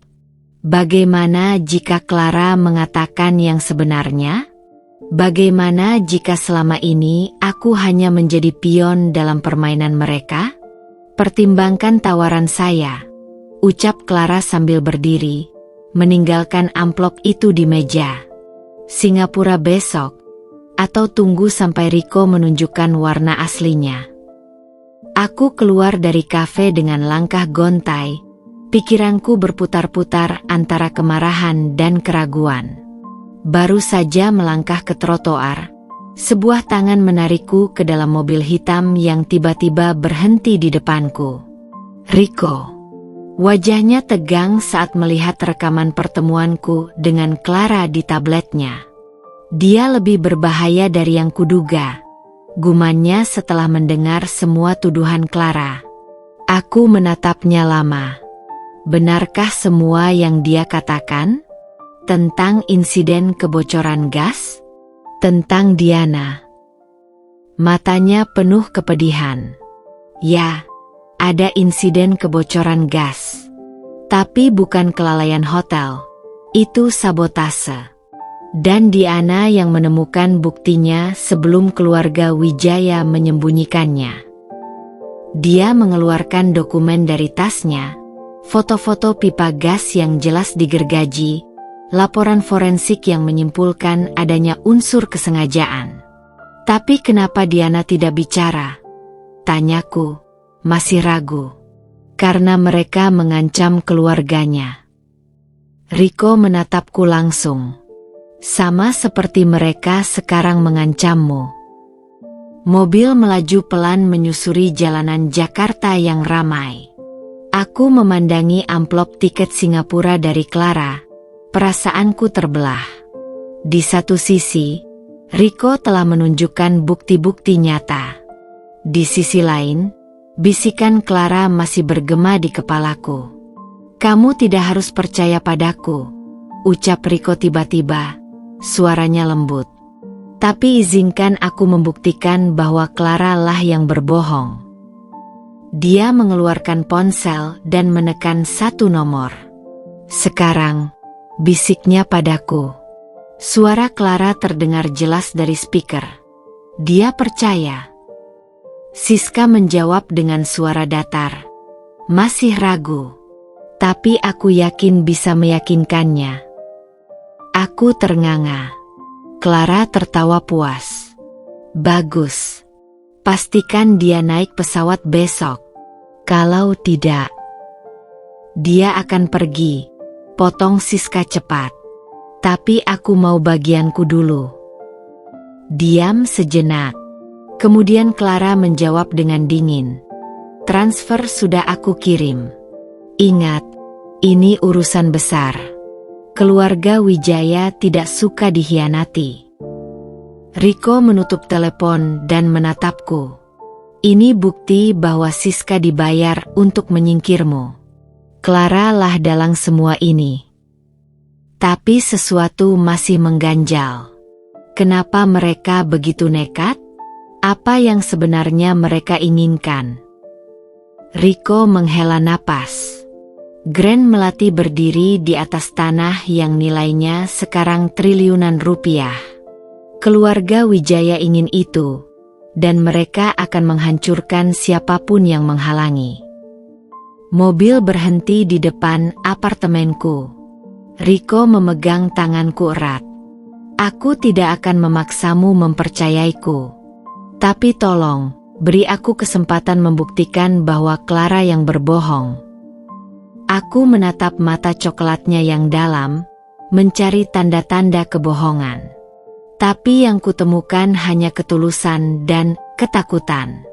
Bagaimana jika Clara mengatakan yang sebenarnya? Bagaimana jika selama ini aku hanya menjadi pion dalam permainan mereka? Pertimbangkan tawaran saya, ucap Clara sambil berdiri, meninggalkan amplop itu di meja. Singapura besok, atau tunggu sampai Riko menunjukkan warna aslinya. Aku keluar dari kafe dengan langkah gontai, pikiranku berputar-putar antara kemarahan dan keraguan. Baru saja melangkah ke trotoar, sebuah tangan menarikku ke dalam mobil hitam yang tiba-tiba berhenti di depanku. Riko. Wajahnya tegang saat melihat rekaman pertemuanku dengan Clara di tabletnya. Dia lebih berbahaya dari yang kuduga, gumannya setelah mendengar semua tuduhan Clara. Aku menatapnya lama. Benarkah semua yang dia katakan? Tentang insiden kebocoran gas? Tentang Diana? Matanya penuh kepedihan. Ya, ada insiden kebocoran gas. Tapi bukan kelalaian hotel. Itu sabotase. Dan Diana yang menemukan buktinya sebelum keluarga Wijaya menyembunyikannya. Dia mengeluarkan dokumen dari tasnya, foto-foto pipa gas yang jelas digergaji, laporan forensik yang menyimpulkan adanya unsur kesengajaan. Tapi kenapa Diana tidak bicara? Tanyaku, masih ragu. Karena mereka mengancam keluarganya. Riko menatapku langsung. Sama seperti mereka sekarang mengancammu. Mobil melaju pelan menyusuri jalanan Jakarta yang ramai. Aku memandangi amplop tiket Singapura dari Clara. Perasaanku terbelah. Di satu sisi, Riko telah menunjukkan bukti-bukti nyata. Di sisi lain, bisikan Clara masih bergema di kepalaku. Kamu tidak harus percaya padaku, ucap Riko tiba-tiba, suaranya lembut. Tapi izinkan aku membuktikan bahwa Clara lah yang berbohong. Dia mengeluarkan ponsel dan menekan satu nomor. Sekarang, bisiknya padaku. Suara Clara terdengar jelas dari speaker. Dia percaya. Siska menjawab dengan suara datar. Masih ragu. Tapi aku yakin bisa meyakinkannya. Aku ternganga. Clara tertawa puas. Bagus. Pastikan dia naik pesawat besok. Kalau tidak, dia akan pergi. Potong Siska cepat. Tapi aku mau bagianku dulu. Diam sejenak. Kemudian Clara menjawab dengan dingin. Transfer sudah aku kirim. Ingat, ini urusan besar. Keluarga Wijaya tidak suka dikhianati. Riko menutup telepon dan menatapku. Ini bukti bahwa Siska dibayar untuk menyingkirmu. Clara lah dalang semua ini. Tapi sesuatu masih mengganjal. Kenapa mereka begitu nekat? Apa yang sebenarnya mereka inginkan? Riko menghela napas. Grand Melati berdiri di atas tanah yang nilainya sekarang triliunan rupiah. Keluarga Wijaya ingin itu, dan mereka akan menghancurkan siapapun yang menghalangi. Mobil berhenti di depan apartemenku. Riko memegang tanganku erat. Aku tidak akan memaksamu mempercayaiku. Tapi tolong, beri aku kesempatan membuktikan bahwa Clara yang berbohong. Aku menatap mata coklatnya yang dalam, mencari tanda-tanda kebohongan. Tapi yang kutemukan hanya ketulusan dan ketakutan.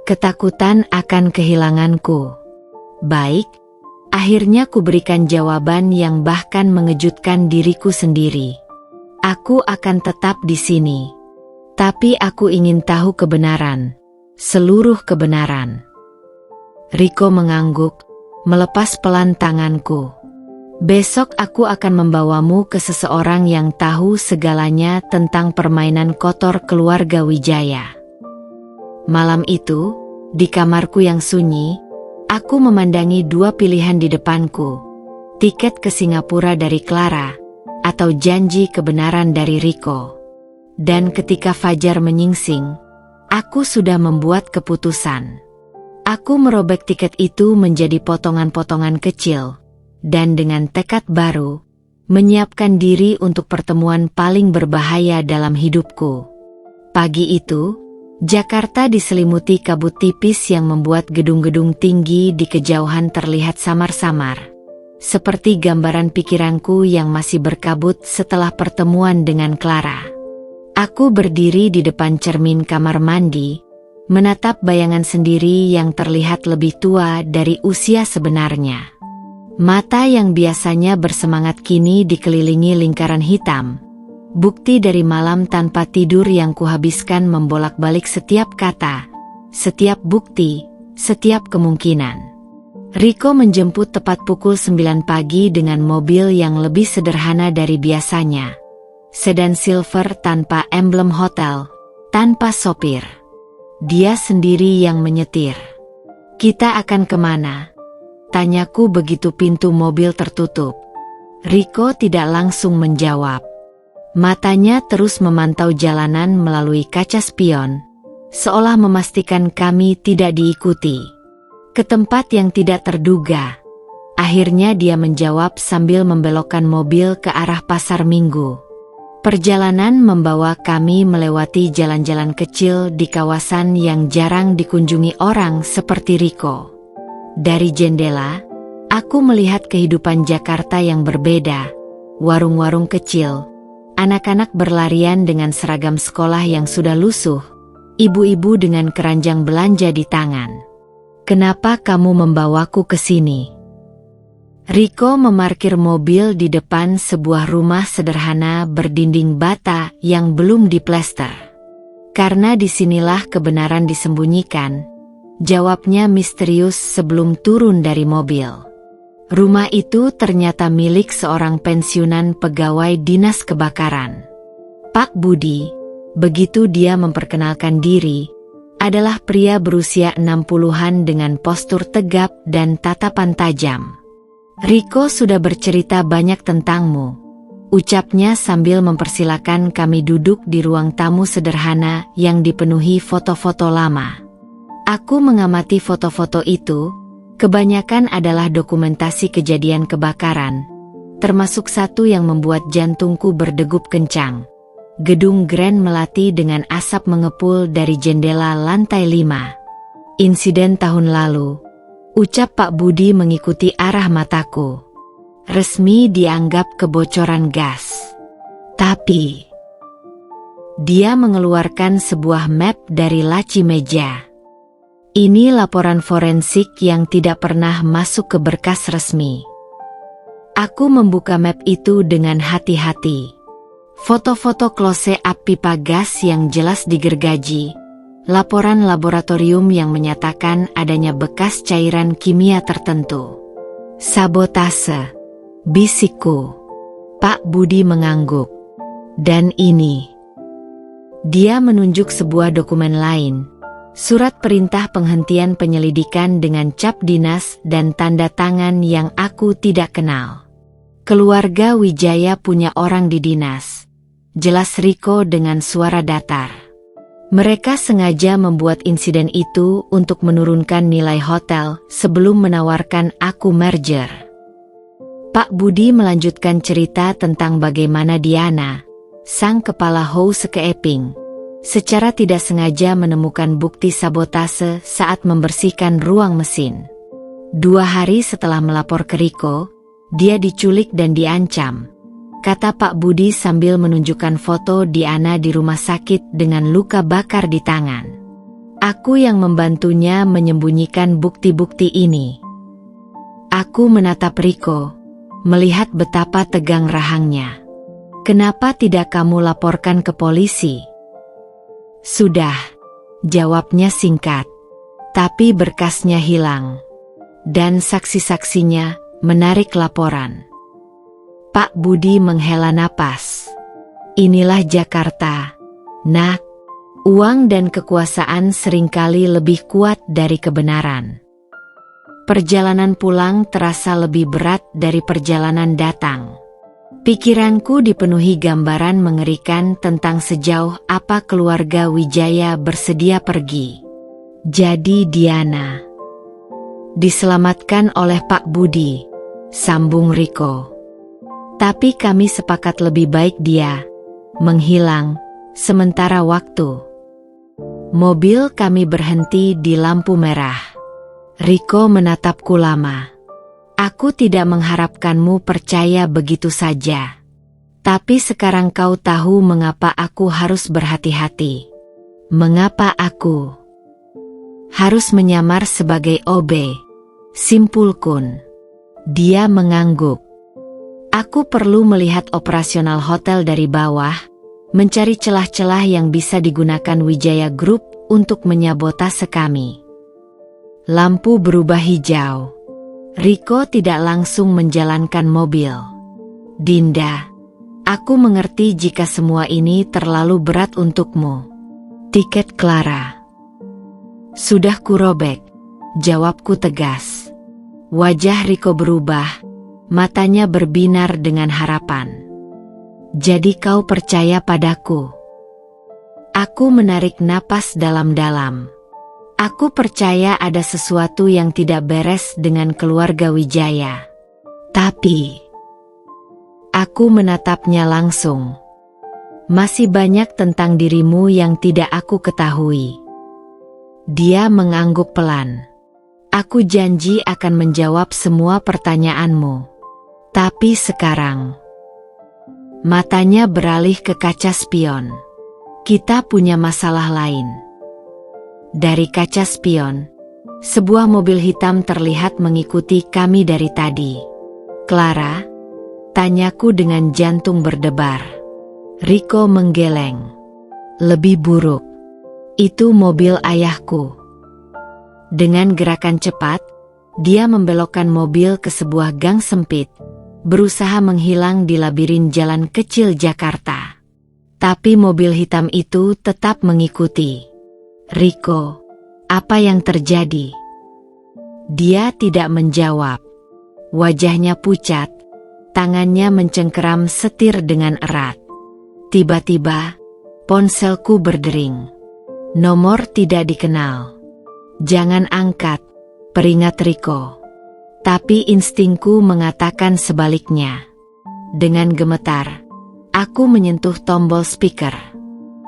Ketakutan akan kehilanganku. Baik, akhirnya kuberikan jawaban yang bahkan mengejutkan diriku sendiri. Aku akan tetap di sini. Tapi aku ingin tahu kebenaran. Seluruh kebenaran. Riko mengangguk, melepas pelan tanganku. Besok aku akan membawamu ke seseorang yang tahu segalanya tentang permainan kotor keluarga Wijaya. Malam itu, di kamarku yang sunyi, aku memandangi dua pilihan di depanku. Tiket ke Singapura dari Clara, atau janji kebenaran dari Riko. Dan ketika fajar menyingsing, aku sudah membuat keputusan. Aku merobek tiket itu menjadi potongan-potongan kecil, dan dengan tekad baru, menyiapkan diri untuk pertemuan paling berbahaya dalam hidupku. Pagi itu, Jakarta diselimuti kabut tipis yang membuat gedung-gedung tinggi di kejauhan terlihat samar-samar. Seperti gambaran pikiranku yang masih berkabut setelah pertemuan dengan Clara. Aku berdiri di depan cermin kamar mandi, menatap bayangan sendiri yang terlihat lebih tua dari usia sebenarnya. Mata yang biasanya bersemangat kini dikelilingi lingkaran hitam. Bukti dari malam tanpa tidur yang kuhabiskan membolak-balik setiap kata, setiap bukti, setiap kemungkinan. Riko menjemput tepat pukul 9 pagi dengan mobil yang lebih sederhana dari biasanya. Sedan silver tanpa emblem hotel, tanpa sopir. Dia sendiri yang menyetir. Kita akan kemana? Tanyaku begitu pintu mobil tertutup. Riko tidak langsung menjawab. Matanya terus memantau jalanan melalui kaca spion, seolah memastikan kami tidak diikuti. Ke tempat yang tidak terduga. Akhirnya dia menjawab sambil membelokkan mobil ke arah pasar Minggu. Perjalanan membawa kami melewati jalan-jalan kecil di kawasan yang jarang dikunjungi orang seperti Riko. Dari jendela, aku melihat kehidupan Jakarta yang berbeda. Warung-warung kecil, anak-anak berlarian dengan seragam sekolah yang sudah lusuh, ibu-ibu dengan keranjang belanja di tangan. Kenapa kamu membawaku ke sini? Riko memarkir mobil di depan sebuah rumah sederhana berdinding bata yang belum diplester. Karena disinilah kebenaran disembunyikan, jawabnya misterius sebelum turun dari mobil. Rumah itu ternyata milik seorang pensiunan pegawai dinas kebakaran. Pak Budi, begitu dia memperkenalkan diri, adalah pria berusia 60-an dengan postur tegap dan tatapan tajam. Riko sudah bercerita banyak tentangmu, ucapnya sambil mempersilakan kami duduk di ruang tamu sederhana yang dipenuhi foto-foto lama. Aku mengamati foto-foto itu, kebanyakan adalah dokumentasi kejadian kebakaran, termasuk satu yang membuat jantungku berdegup kencang. Gedung Grand Melati dengan asap mengepul dari jendela lantai 5. Insiden tahun lalu, ucap Pak Budi mengikuti arah mataku. Resmi dianggap kebocoran gas. Tapi dia mengeluarkan sebuah map dari laci meja. Ini laporan forensik yang tidak pernah masuk ke berkas resmi. Aku membuka map itu dengan hati-hati. Foto-foto close-up pipa gas yang jelas digergaji. Laporan laboratorium yang menyatakan adanya bekas cairan kimia tertentu. Sabotase, bisikku. Pak Budi mengangguk. Dan ini. Dia menunjuk sebuah dokumen lain. Surat perintah penghentian penyelidikan dengan cap dinas dan tanda tangan yang aku tidak kenal. Keluarga Wijaya punya orang di dinas. Jelas Riko dengan suara datar. Mereka sengaja membuat insiden itu untuk menurunkan nilai hotel sebelum menawarkan aku merger. Pak Budi melanjutkan cerita tentang bagaimana Diana, sang kepala housekeeping, secara tidak sengaja menemukan bukti sabotase saat membersihkan ruang mesin. 2 hari setelah melapor ke Riko, dia diculik dan diancam, kata Pak Budi sambil menunjukkan foto Diana di rumah sakit dengan luka bakar di tangan. Aku yang membantunya menyembunyikan bukti-bukti ini. Aku menatap Riko, melihat betapa tegang rahangnya. Kenapa tidak kamu laporkan ke polisi? Sudah, jawabnya singkat. Tapi berkasnya hilang. Dan saksi-saksinya menarik laporan. Pak Budi menghela napas. Inilah Jakarta, nak. Uang dan kekuasaan seringkali lebih kuat dari kebenaran. Perjalanan pulang terasa lebih berat dari perjalanan datang. Pikiranku dipenuhi gambaran mengerikan tentang sejauh apa keluarga Wijaya bersedia pergi. Jadi Diana diselamatkan oleh Pak Budi, sambung Riko. Tapi kami sepakat lebih baik dia menghilang sementara waktu. Mobil kami berhenti di lampu merah. Riko menatapku lama. Aku tidak mengharapkanmu percaya begitu saja. Tapi sekarang kau tahu mengapa aku harus berhati-hati. Mengapa aku harus menyamar sebagai OB, simpulkun. Dia mengangguk. Aku perlu melihat operasional hotel dari bawah, mencari celah-celah yang bisa digunakan Wijaya Group untuk menyabotase kami. Lampu berubah hijau. Riko tidak langsung menjalankan mobil. Dinda, aku mengerti jika semua ini terlalu berat untukmu. Tiket Clara sudah kurobek, jawabku tegas. Wajah Riko berubah, matanya berbinar dengan harapan. Jadi kau percaya padaku? Aku menarik napas dalam-dalam. Aku percaya ada sesuatu yang tidak beres dengan keluarga Wijaya. Tapi aku menatapnya langsung. Masih banyak tentang dirimu yang tidak aku ketahui. Dia mengangguk pelan. Aku janji akan menjawab semua pertanyaanmu. Tapi sekarang matanya beralih ke kaca spion. Kita punya masalah lain. Dari kaca spion, sebuah mobil hitam terlihat mengikuti kami dari tadi. Clara, tanyaku dengan jantung berdebar. Riko menggeleng. Lebih buruk. Itu mobil ayahku. Dengan gerakan cepat, dia membelokkan mobil ke sebuah gang sempit, berusaha menghilang di labirin jalan kecil Jakarta. Tapi mobil hitam itu tetap mengikuti. Riko, apa yang terjadi? Dia tidak menjawab. Wajahnya pucat, tangannya mencengkeram setir dengan erat. Tiba-tiba, ponselku berdering. Nomor tidak dikenal. Jangan angkat, peringat Riko. Tapi instingku mengatakan sebaliknya. Dengan gemetar, aku menyentuh tombol speaker.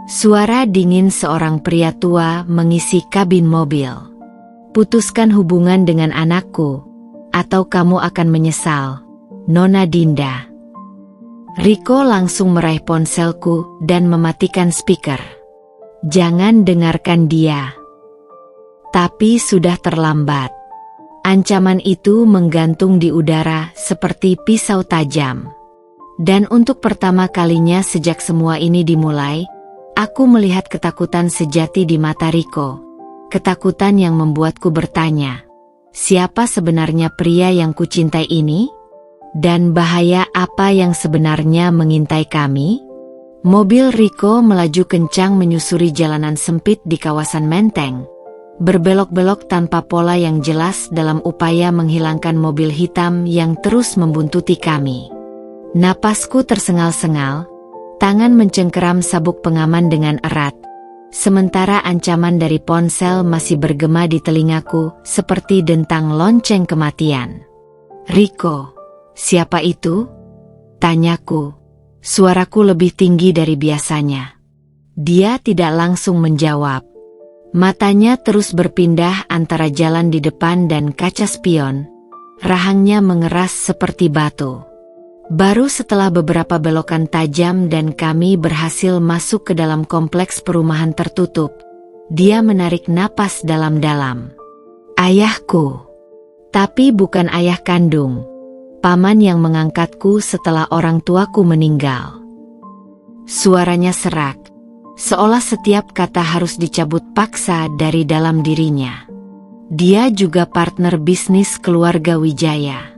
Suara dingin seorang pria tua mengisi kabin mobil. Putuskan hubungan dengan anakku, atau kamu akan menyesal, Nona Dinda. Riko langsung meraih ponselku dan mematikan speaker. Jangan dengarkan dia. Tapi sudah terlambat. Ancaman itu menggantung di udara seperti pisau tajam. Dan untuk pertama kalinya sejak semua ini dimulai, aku melihat ketakutan sejati di mata Riko. Ketakutan yang membuatku bertanya, siapa sebenarnya pria yang kucintai ini? Dan bahaya apa yang sebenarnya mengintai kami? Mobil Riko melaju kencang menyusuri jalanan sempit di kawasan Menteng. Berbelok-belok tanpa pola yang jelas dalam upaya menghilangkan mobil hitam yang terus membuntuti kami. Napasku tersengal-sengal, tangan mencengkeram sabuk pengaman dengan erat. Sementara ancaman dari ponsel masih bergema di telingaku seperti dentang lonceng kematian. Riko, siapa itu? Tanyaku. Suaraku lebih tinggi dari biasanya. Dia tidak langsung menjawab. Matanya terus berpindah antara jalan di depan dan kaca spion. Rahangnya mengeras seperti batu. Baru setelah beberapa belokan tajam dan kami berhasil masuk ke dalam kompleks perumahan tertutup, dia menarik napas dalam-dalam. Ayahku. Tapi bukan ayah kandung. Paman yang mengangkatku setelah orang tuaku meninggal. Suaranya serak, seolah setiap kata harus dicabut paksa dari dalam dirinya. Dia juga partner bisnis keluarga Wijaya.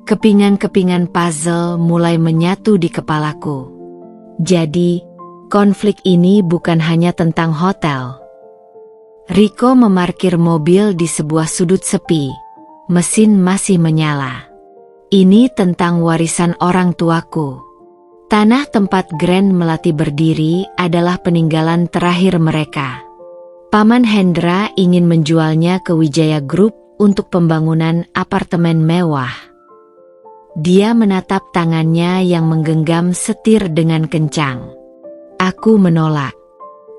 Kepingan-kepingan puzzle mulai menyatu di kepalaku. Jadi, konflik ini bukan hanya tentang hotel. Riko memarkir mobil di sebuah sudut sepi. Mesin masih menyala. Ini tentang warisan orang tuaku. Tanah tempat Grand Melati berdiri adalah peninggalan terakhir mereka. Paman Hendra ingin menjualnya ke Wijaya Group untuk pembangunan apartemen mewah. Dia menatap tangannya yang menggenggam setir dengan kencang. Aku menolak.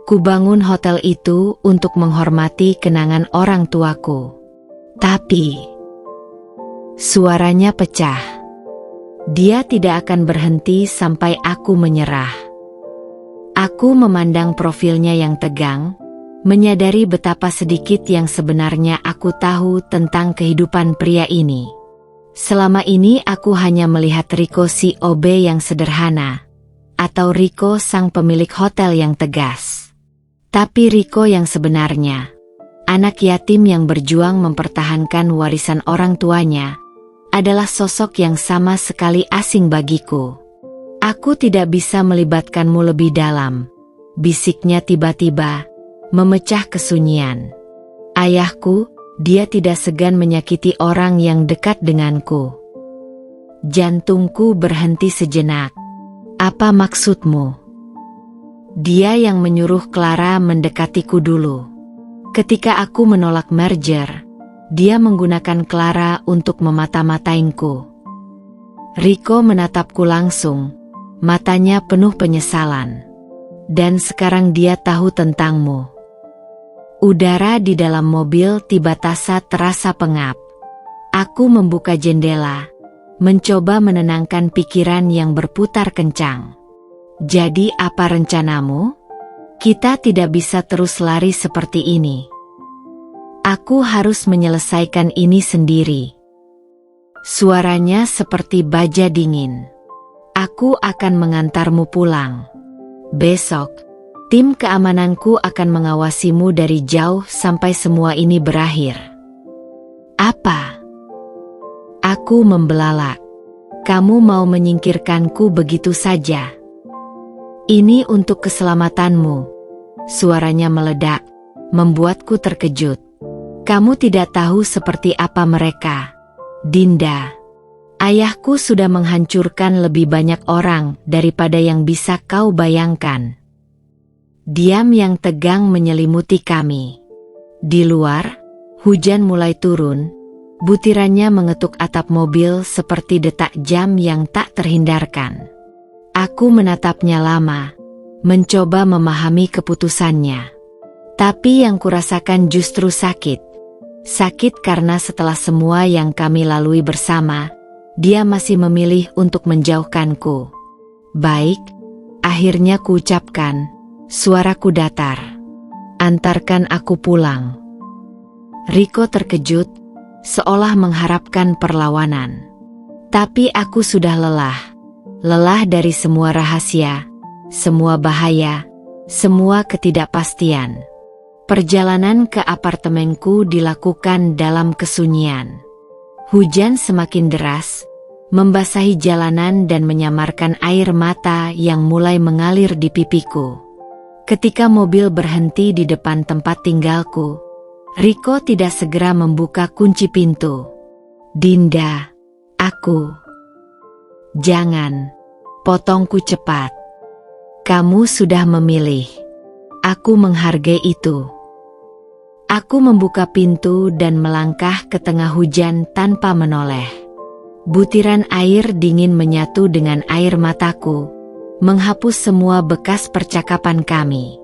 Kubangun hotel itu untuk menghormati kenangan orang tuaku. Tapi suaranya pecah. Dia tidak akan berhenti sampai aku menyerah. Aku memandang profilnya yang tegang, menyadari betapa sedikit yang sebenarnya aku tahu tentang kehidupan pria ini. Selama ini aku hanya melihat Riko si OB yang sederhana, atau Riko sang pemilik hotel yang tegas. Tapi Riko yang sebenarnya, anak yatim yang berjuang mempertahankan warisan orang tuanya, adalah sosok yang sama sekali asing bagiku. Aku tidak bisa melibatkanmu lebih dalam, bisiknya tiba-tiba, memecah kesunyian. Ayahku, dia tidak segan menyakiti orang yang dekat denganku. Jantungku berhenti sejenak. Apa maksudmu? Dia yang menyuruh Clara mendekatiku dulu. Ketika aku menolak merger, dia menggunakan Clara untuk memata-matainku. Riko menatapku langsung, matanya penuh penyesalan. Dan sekarang dia tahu tentangmu. Udara di dalam mobil tiba-tiba terasa pengap. Aku membuka jendela, mencoba menenangkan pikiran yang berputar kencang. Jadi apa rencanamu? Kita tidak bisa terus lari seperti ini. Aku harus menyelesaikan ini sendiri. Suaranya seperti baja dingin. Aku akan mengantarmu pulang. Besok, tim keamananku akan mengawasimu dari jauh sampai semua ini berakhir. Apa? Aku membelalak. Kamu mau menyingkirkanku begitu saja? Ini untuk keselamatanmu. Suaranya meledak, membuatku terkejut. Kamu tidak tahu seperti apa mereka. Dinda. Ayahku sudah menghancurkan lebih banyak orang daripada yang bisa kau bayangkan. Diam yang tegang menyelimuti kami. Di luar, hujan mulai turun. Butirannya mengetuk atap mobil seperti detak jam yang tak terhindarkan. Aku menatapnya lama, mencoba memahami keputusannya. Tapi yang kurasakan justru sakit. Sakit karena setelah semua yang kami lalui bersama, dia masih memilih untuk menjauhkanku. Baik, akhirnya kuucapkan, suaraku datar. Antarkan aku pulang. Riko terkejut, seolah mengharapkan perlawanan. Tapi aku sudah lelah. Lelah dari semua rahasia, semua bahaya, semua ketidakpastian. Perjalanan ke apartemenku dilakukan dalam kesunyian. Hujan semakin deras, membasahi jalanan dan menyamarkan air mata yang mulai mengalir di pipiku. Ketika mobil berhenti di depan tempat tinggalku, Riko tidak segera membuka kunci pintu. Dinda, aku. Jangan, potongku cepat. Kamu sudah memilih. Aku menghargai itu. Aku membuka pintu dan melangkah ke tengah hujan tanpa menoleh. Butiran air dingin menyatu dengan air mataku, menghapus semua bekas percakapan kami.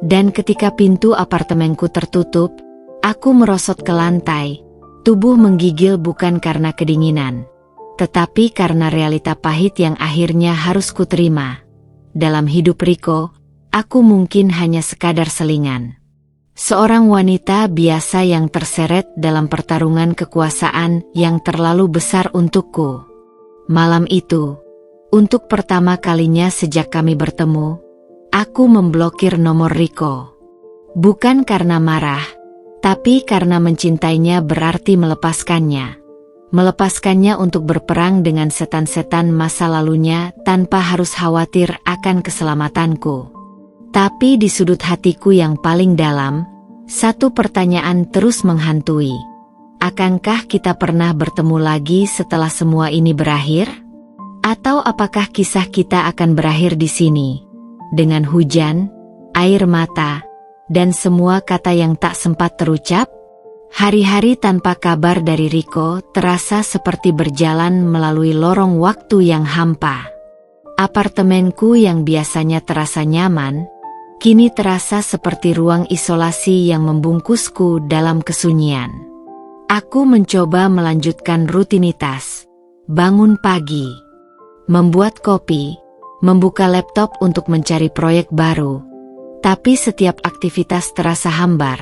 Dan ketika pintu apartemenku tertutup, aku merosot ke lantai, tubuh menggigil bukan karena kedinginan, tetapi karena realita pahit yang akhirnya harus kuterima. Dalam hidup Riko, aku mungkin hanya sekadar selingan. Seorang wanita biasa yang terseret dalam pertarungan kekuasaan yang terlalu besar untukku. Malam itu, untuk pertama kalinya sejak kami bertemu, aku memblokir nomor Riko. Bukan karena marah, tapi karena mencintainya berarti melepaskannya. Melepaskannya untuk berperang dengan setan-setan masa lalunya tanpa harus khawatir akan keselamatanku. Tapi di sudut hatiku yang paling dalam, satu pertanyaan terus menghantui. Akankah kita pernah bertemu lagi setelah semua ini berakhir? Atau apakah kisah kita akan berakhir di sini? Dengan hujan, air mata, dan semua kata yang tak sempat terucap? Hari-hari tanpa kabar dari Riko terasa seperti berjalan melalui lorong waktu yang hampa. Apartemenku yang biasanya terasa nyaman, kini terasa seperti ruang isolasi yang membungkusku dalam kesunyian. Aku mencoba melanjutkan rutinitas, bangun pagi, membuat kopi, membuka laptop untuk mencari proyek baru. Tapi setiap aktivitas terasa hambar,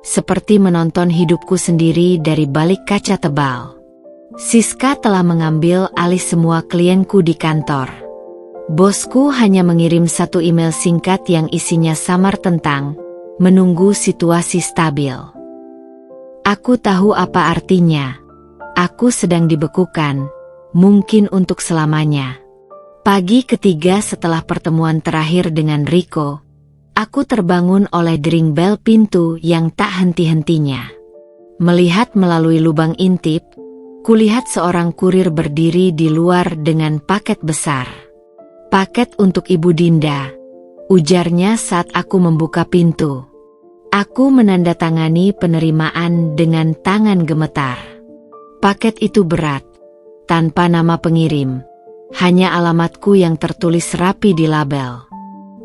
seperti menonton hidupku sendiri dari balik kaca tebal. Siska telah mengambil alih semua klienku di kantor. Bosku hanya mengirim satu email singkat yang isinya samar tentang menunggu situasi stabil. Aku tahu apa artinya. Aku sedang dibekukan, mungkin untuk selamanya. Pagi ketiga setelah pertemuan terakhir dengan Riko, aku terbangun oleh dering bel pintu yang tak henti-hentinya. Melihat melalui lubang intip, kulihat seorang kurir berdiri di luar dengan paket besar. Paket untuk Ibu Dinda, ujarnya saat aku membuka pintu. Aku menandatangani penerimaan dengan tangan gemetar. Paket itu berat, tanpa nama pengirim, hanya alamatku yang tertulis rapi di label.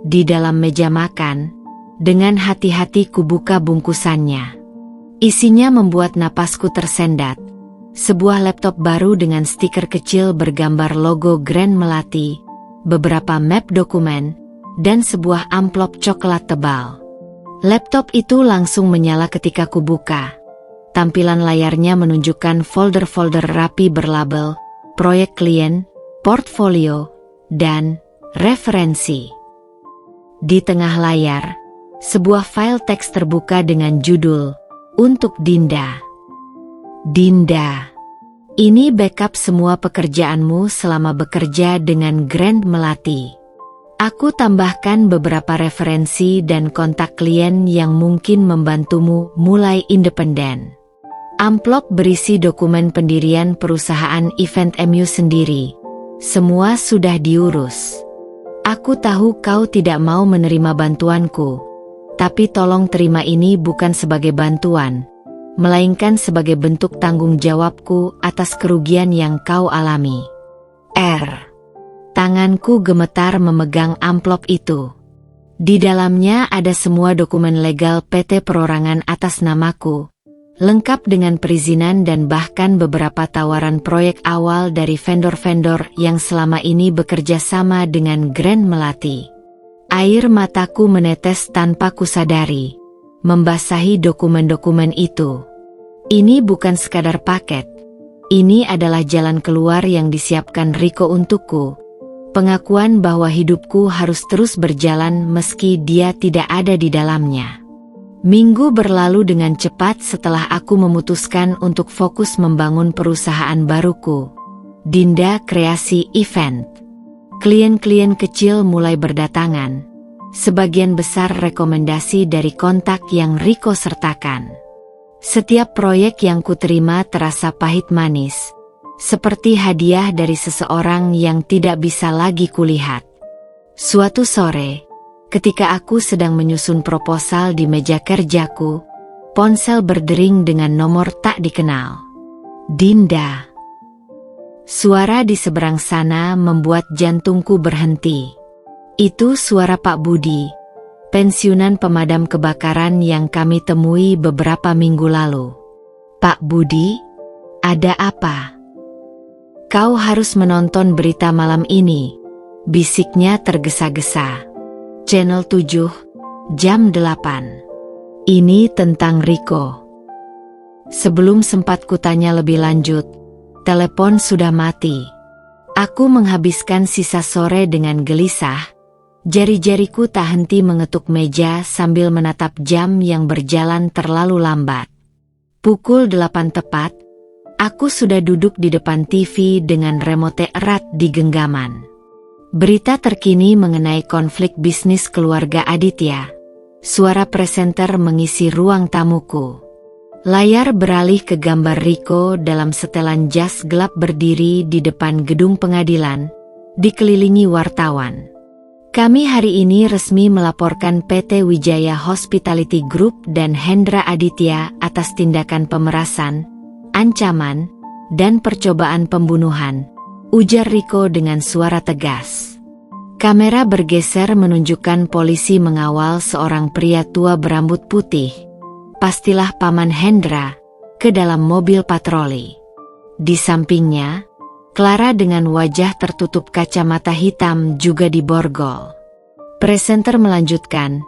Di dalam meja makan, dengan hati-hati kubuka bungkusannya. Isinya membuat napasku tersendat. Sebuah laptop baru dengan stiker kecil bergambar logo Grand Melati, beberapa map dokumen, dan sebuah amplop coklat tebal. Laptop itu langsung menyala ketika kubuka. Tampilan layarnya menunjukkan folder-folder rapi berlabel, proyek klien, portfolio, dan referensi. Di tengah layar, sebuah file teks terbuka dengan judul, Untuk Dinda. Dinda. Ini backup semua pekerjaanmu selama bekerja dengan Grand Melati. Aku tambahkan beberapa referensi dan kontak klien yang mungkin membantumu mulai independen. Amplop berisi dokumen pendirian perusahaan Event MU sendiri. Semua sudah diurus. Aku tahu kau tidak mau menerima bantuanku, tapi tolong terima ini bukan sebagai bantuan, melainkan sebagai bentuk tanggung jawabku atas kerugian yang kau alami. R. Tanganku gemetar memegang amplop itu. Di dalamnya ada semua dokumen legal PT Perorangan atas namaku, lengkap dengan perizinan dan bahkan beberapa tawaran proyek awal dari vendor-vendor yang selama ini bekerja sama dengan Grand Melati. Air mataku menetes tanpa kusadari, membasahi dokumen-dokumen itu. Ini bukan sekadar paket. Ini adalah jalan keluar yang disiapkan Riko untukku. Pengakuan bahwa hidupku harus terus berjalan meski dia tidak ada di dalamnya. Minggu berlalu dengan cepat setelah aku memutuskan untuk fokus membangun perusahaan baruku, Dinda Kreasi Event. Klien-klien kecil mulai berdatangan, sebagian besar rekomendasi dari kontak yang Riko sertakan. Setiap proyek yang kuterima terasa pahit manis, seperti hadiah dari seseorang yang tidak bisa lagi kulihat. Suatu sore, ketika aku sedang menyusun proposal di meja kerjaku, ponsel berdering dengan nomor tak dikenal. Dinda. Suara di seberang sana membuat jantungku berhenti. Itu suara Pak Budi, pensiunan pemadam kebakaran yang kami temui beberapa minggu lalu. Pak Budi, ada apa? Kau harus menonton berita malam ini, bisiknya tergesa-gesa. Channel 7, jam 8. Ini tentang Riko. Sebelum sempat kutanya lebih lanjut, telepon sudah mati. Aku menghabiskan sisa sore dengan gelisah. Jari-jariku tak henti mengetuk meja sambil menatap jam yang berjalan terlalu lambat. Pukul 8 tepat, aku sudah duduk di depan TV dengan remote erat di genggaman. Berita terkini mengenai konflik bisnis keluarga Aditya. Suara presenter mengisi ruang tamuku. Layar beralih ke gambar Riko dalam setelan jas gelap berdiri di depan gedung pengadilan, dikelilingi wartawan. Kami hari ini resmi melaporkan PT Wijaya Hospitality Group dan Hendra Aditya atas tindakan pemerasan, ancaman, dan percobaan pembunuhan, ujar Riko dengan suara tegas. Kamera bergeser menunjukkan polisi mengawal seorang pria tua berambut putih, pastilah Paman Hendra, ke dalam mobil patroli. Di sampingnya, Clara dengan wajah tertutup kacamata hitam juga diborgol. Presenter melanjutkan,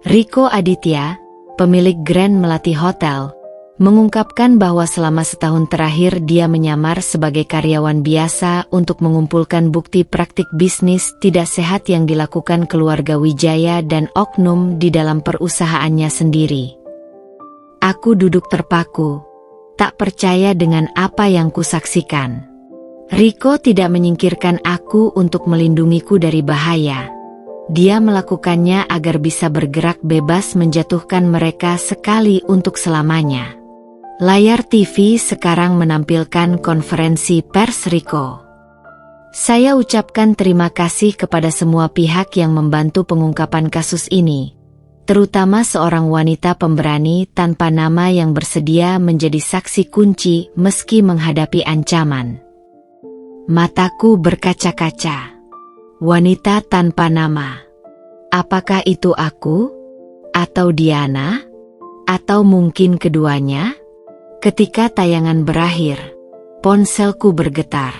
Riko Aditya, pemilik Grand Melati Hotel, mengungkapkan bahwa selama setahun terakhir dia menyamar sebagai karyawan biasa untuk mengumpulkan bukti praktik bisnis tidak sehat yang dilakukan keluarga Wijaya dan oknum di dalam perusahaannya sendiri. Aku duduk terpaku, tak percaya dengan apa yang kusaksikan. Riko tidak menyingkirkan aku untuk melindungiku dari bahaya. Dia melakukannya agar bisa bergerak bebas menjatuhkan mereka sekali untuk selamanya. Layar TV sekarang menampilkan konferensi pers Riko. Saya ucapkan terima kasih kepada semua pihak yang membantu pengungkapan kasus ini, terutama seorang wanita pemberani tanpa nama yang bersedia menjadi saksi kunci meski menghadapi ancaman. Mataku berkaca-kaca. Wanita tanpa nama. Apakah itu aku? Atau Diana? Atau mungkin keduanya? Ketika tayangan berakhir, ponselku bergetar.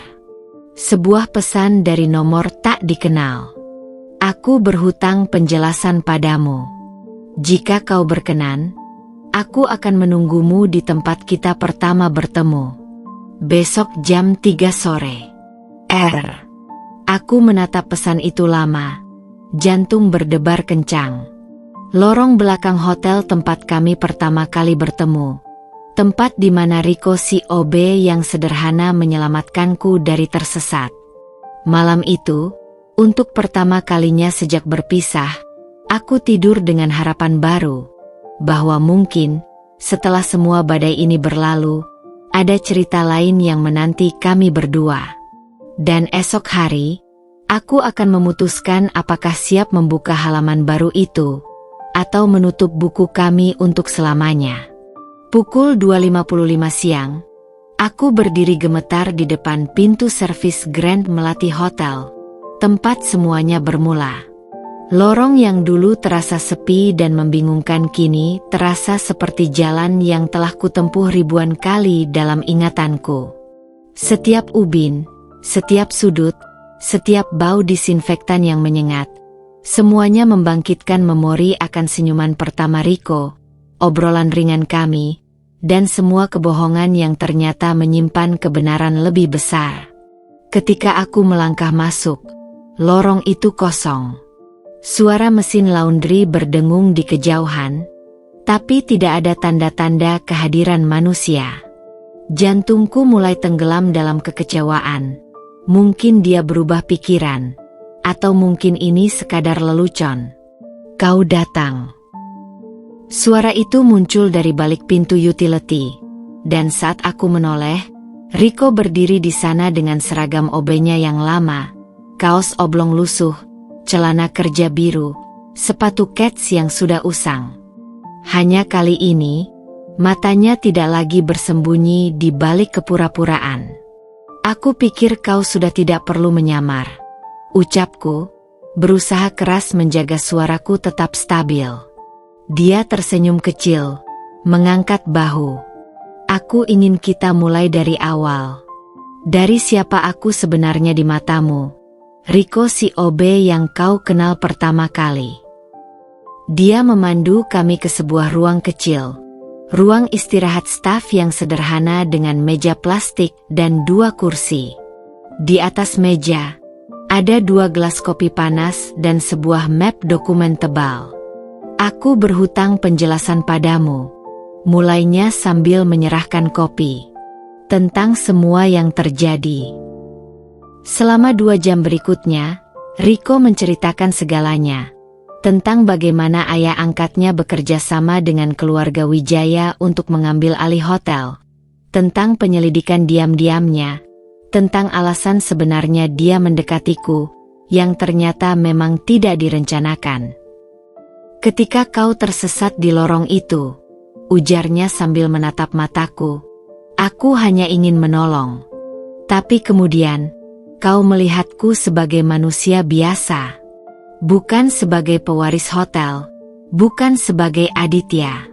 Sebuah pesan dari nomor tak dikenal. Aku berhutang penjelasan padamu. Jika kau berkenan, aku akan menunggumu di tempat kita pertama bertemu. Besok jam 3 sore. Aku menatap pesan itu lama. Jantung berdebar kencang. Lorong belakang hotel tempat kami pertama kali bertemu. Tempat di mana Riko si OB yang sederhana menyelamatkanku dari tersesat. Malam itu, untuk pertama kalinya sejak berpisah, aku tidur dengan harapan baru. Bahwa mungkin, setelah semua badai ini berlalu, ada cerita lain yang menanti kami berdua. Dan esok hari, aku akan memutuskan apakah siap membuka halaman baru itu, atau menutup buku kami untuk selamanya. Pukul 2.55 siang, aku berdiri gemetar di depan pintu servis Grand Melati Hotel, tempat semuanya bermula. Lorong yang dulu terasa sepi dan membingungkan kini terasa seperti jalan yang telah kutempuh ribuan kali dalam ingatanku. Setiap ubin, setiap sudut, setiap bau disinfektan yang menyengat, semuanya membangkitkan memori akan senyuman pertama Riko, obrolan ringan kami, dan semua kebohongan yang ternyata menyimpan kebenaran lebih besar. Ketika aku melangkah masuk, lorong itu kosong. Suara mesin laundry berdengung di kejauhan, tapi tidak ada tanda-tanda kehadiran manusia. Jantungku mulai tenggelam dalam kekecewaan. Mungkin dia berubah pikiran, atau mungkin ini sekadar lelucon. Kau datang. Suara itu muncul dari balik pintu utility, dan saat aku menoleh, Riko berdiri di sana dengan seragam OB-nya yang lama, kaos oblong lusuh, celana kerja biru, sepatu kets yang sudah usang. Hanya kali ini, matanya tidak lagi bersembunyi di balik kepura-puraan. Aku pikir kau sudah tidak perlu menyamar, ucapku, berusaha keras menjaga suaraku tetap stabil. Dia tersenyum kecil, mengangkat bahu. Aku ingin kita mulai dari awal. Dari siapa aku sebenarnya di matamu, Riko si OB yang kau kenal pertama kali. Dia memandu kami ke sebuah ruang kecil, ruang istirahat staf yang sederhana dengan meja plastik dan 2 kursi. Di atas meja, ada 2 gelas kopi panas dan sebuah map dokumen tebal. Aku berhutang penjelasan padamu, mulainya sambil menyerahkan kopi, tentang semua yang terjadi. Selama 2 jam berikutnya, Riko menceritakan segalanya, tentang bagaimana ayah angkatnya bekerja sama dengan keluarga Wijaya untuk mengambil alih hotel, tentang penyelidikan diam-diamnya, tentang alasan sebenarnya dia mendekatiku, yang ternyata memang tidak direncanakan. Ketika kau tersesat di lorong itu, ujarnya sambil menatap mataku, aku hanya ingin menolong. Tapi kemudian, kau melihatku sebagai manusia biasa, bukan sebagai pewaris hotel, bukan sebagai Aditya.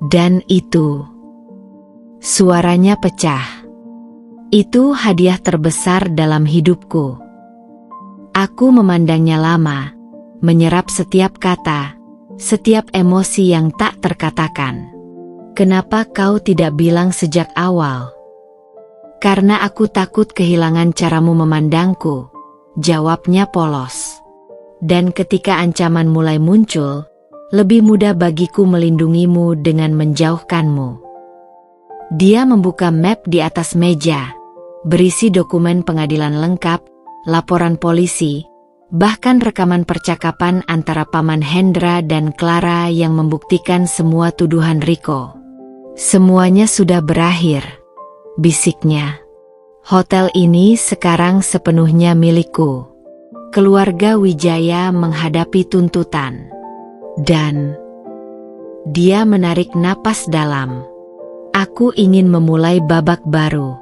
Dan itu, suaranya pecah. Itu hadiah terbesar dalam hidupku. Aku memandangnya lama, menyerap setiap kata, setiap emosi yang tak terkatakan. Kenapa kau tidak bilang sejak awal? Karena aku takut kehilangan caramu memandangku, jawabnya polos. Dan ketika ancaman mulai muncul, lebih mudah bagiku melindungimu dengan menjauhkanmu. Dia membuka map di atas meja, berisi dokumen pengadilan lengkap, laporan polisi, bahkan rekaman percakapan antara Paman Hendra dan Clara yang membuktikan semua tuduhan Riko. Semuanya sudah berakhir, bisiknya. Hotel ini sekarang sepenuhnya milikku. Keluarga Wijaya menghadapi tuntutan. Dan dia menarik napas dalam. Aku ingin memulai babak baru.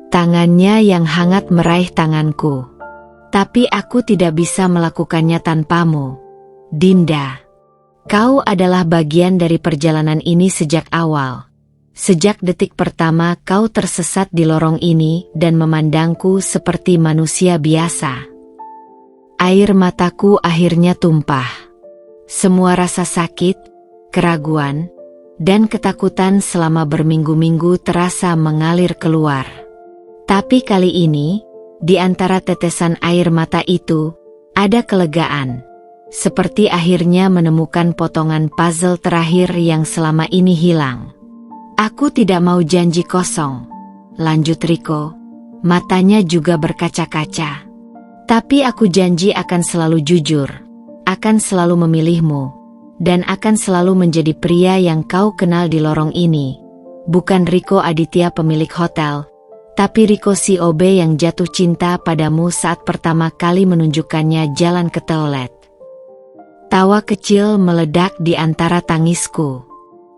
Tangannya yang hangat meraih tanganku. Tapi aku tidak bisa melakukannya tanpamu, Dinda. Kau adalah bagian dari perjalanan ini sejak awal. Sejak detik pertama kau tersesat di lorong ini dan memandangku seperti manusia biasa. Air mataku akhirnya tumpah. Semua rasa sakit, keraguan, dan ketakutan selama berminggu-minggu terasa mengalir keluar. Tapi kali ini, di antara tetesan air mata itu, ada kelegaan. Seperti akhirnya menemukan potongan puzzle terakhir yang selama ini hilang. Aku tidak mau janji kosong, lanjut Riko, matanya juga berkaca-kaca. Tapi aku janji akan selalu jujur, akan selalu memilihmu, dan akan selalu menjadi pria yang kau kenal di lorong ini. Bukan Riko Aditya pemilik hotel, tapi Riko si OB yang jatuh cinta padamu saat pertama kali menunjukkannya jalan ke toilet. Tawa kecil meledak di antara tangisku.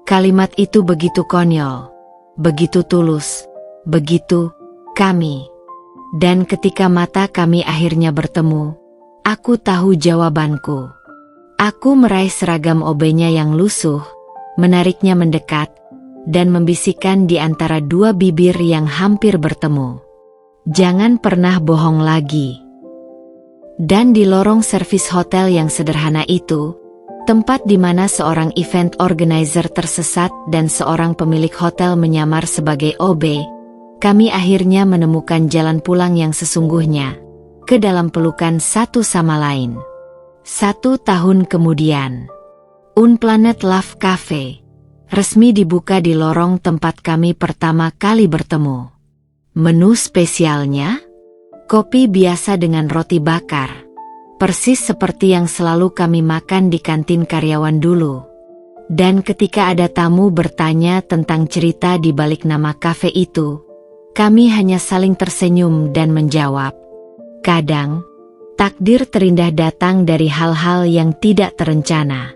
Kalimat itu begitu konyol, begitu tulus, begitu kami. Dan ketika mata kami akhirnya bertemu, Aku tahu jawabanku. Aku meraih seragam OB-nya yang lusuh, menariknya mendekat, dan membisikkan di antara dua bibir yang hampir bertemu. Jangan pernah bohong lagi. Dan di lorong servis hotel yang sederhana itu, tempat di mana seorang event organizer tersesat dan seorang pemilik hotel menyamar sebagai OB, kami akhirnya menemukan jalan pulang yang sesungguhnya, ke dalam pelukan satu sama lain. 1 tahun kemudian, Unplanet Love Cafe resmi dibuka di lorong tempat kami pertama kali bertemu. Menu spesialnya, kopi biasa dengan roti bakar, persis seperti yang selalu kami makan di kantin karyawan dulu. Dan ketika ada tamu bertanya tentang cerita di balik nama kafe itu, kami hanya saling tersenyum dan menjawab, kadang, takdir terindah datang dari hal-hal yang tidak terencana.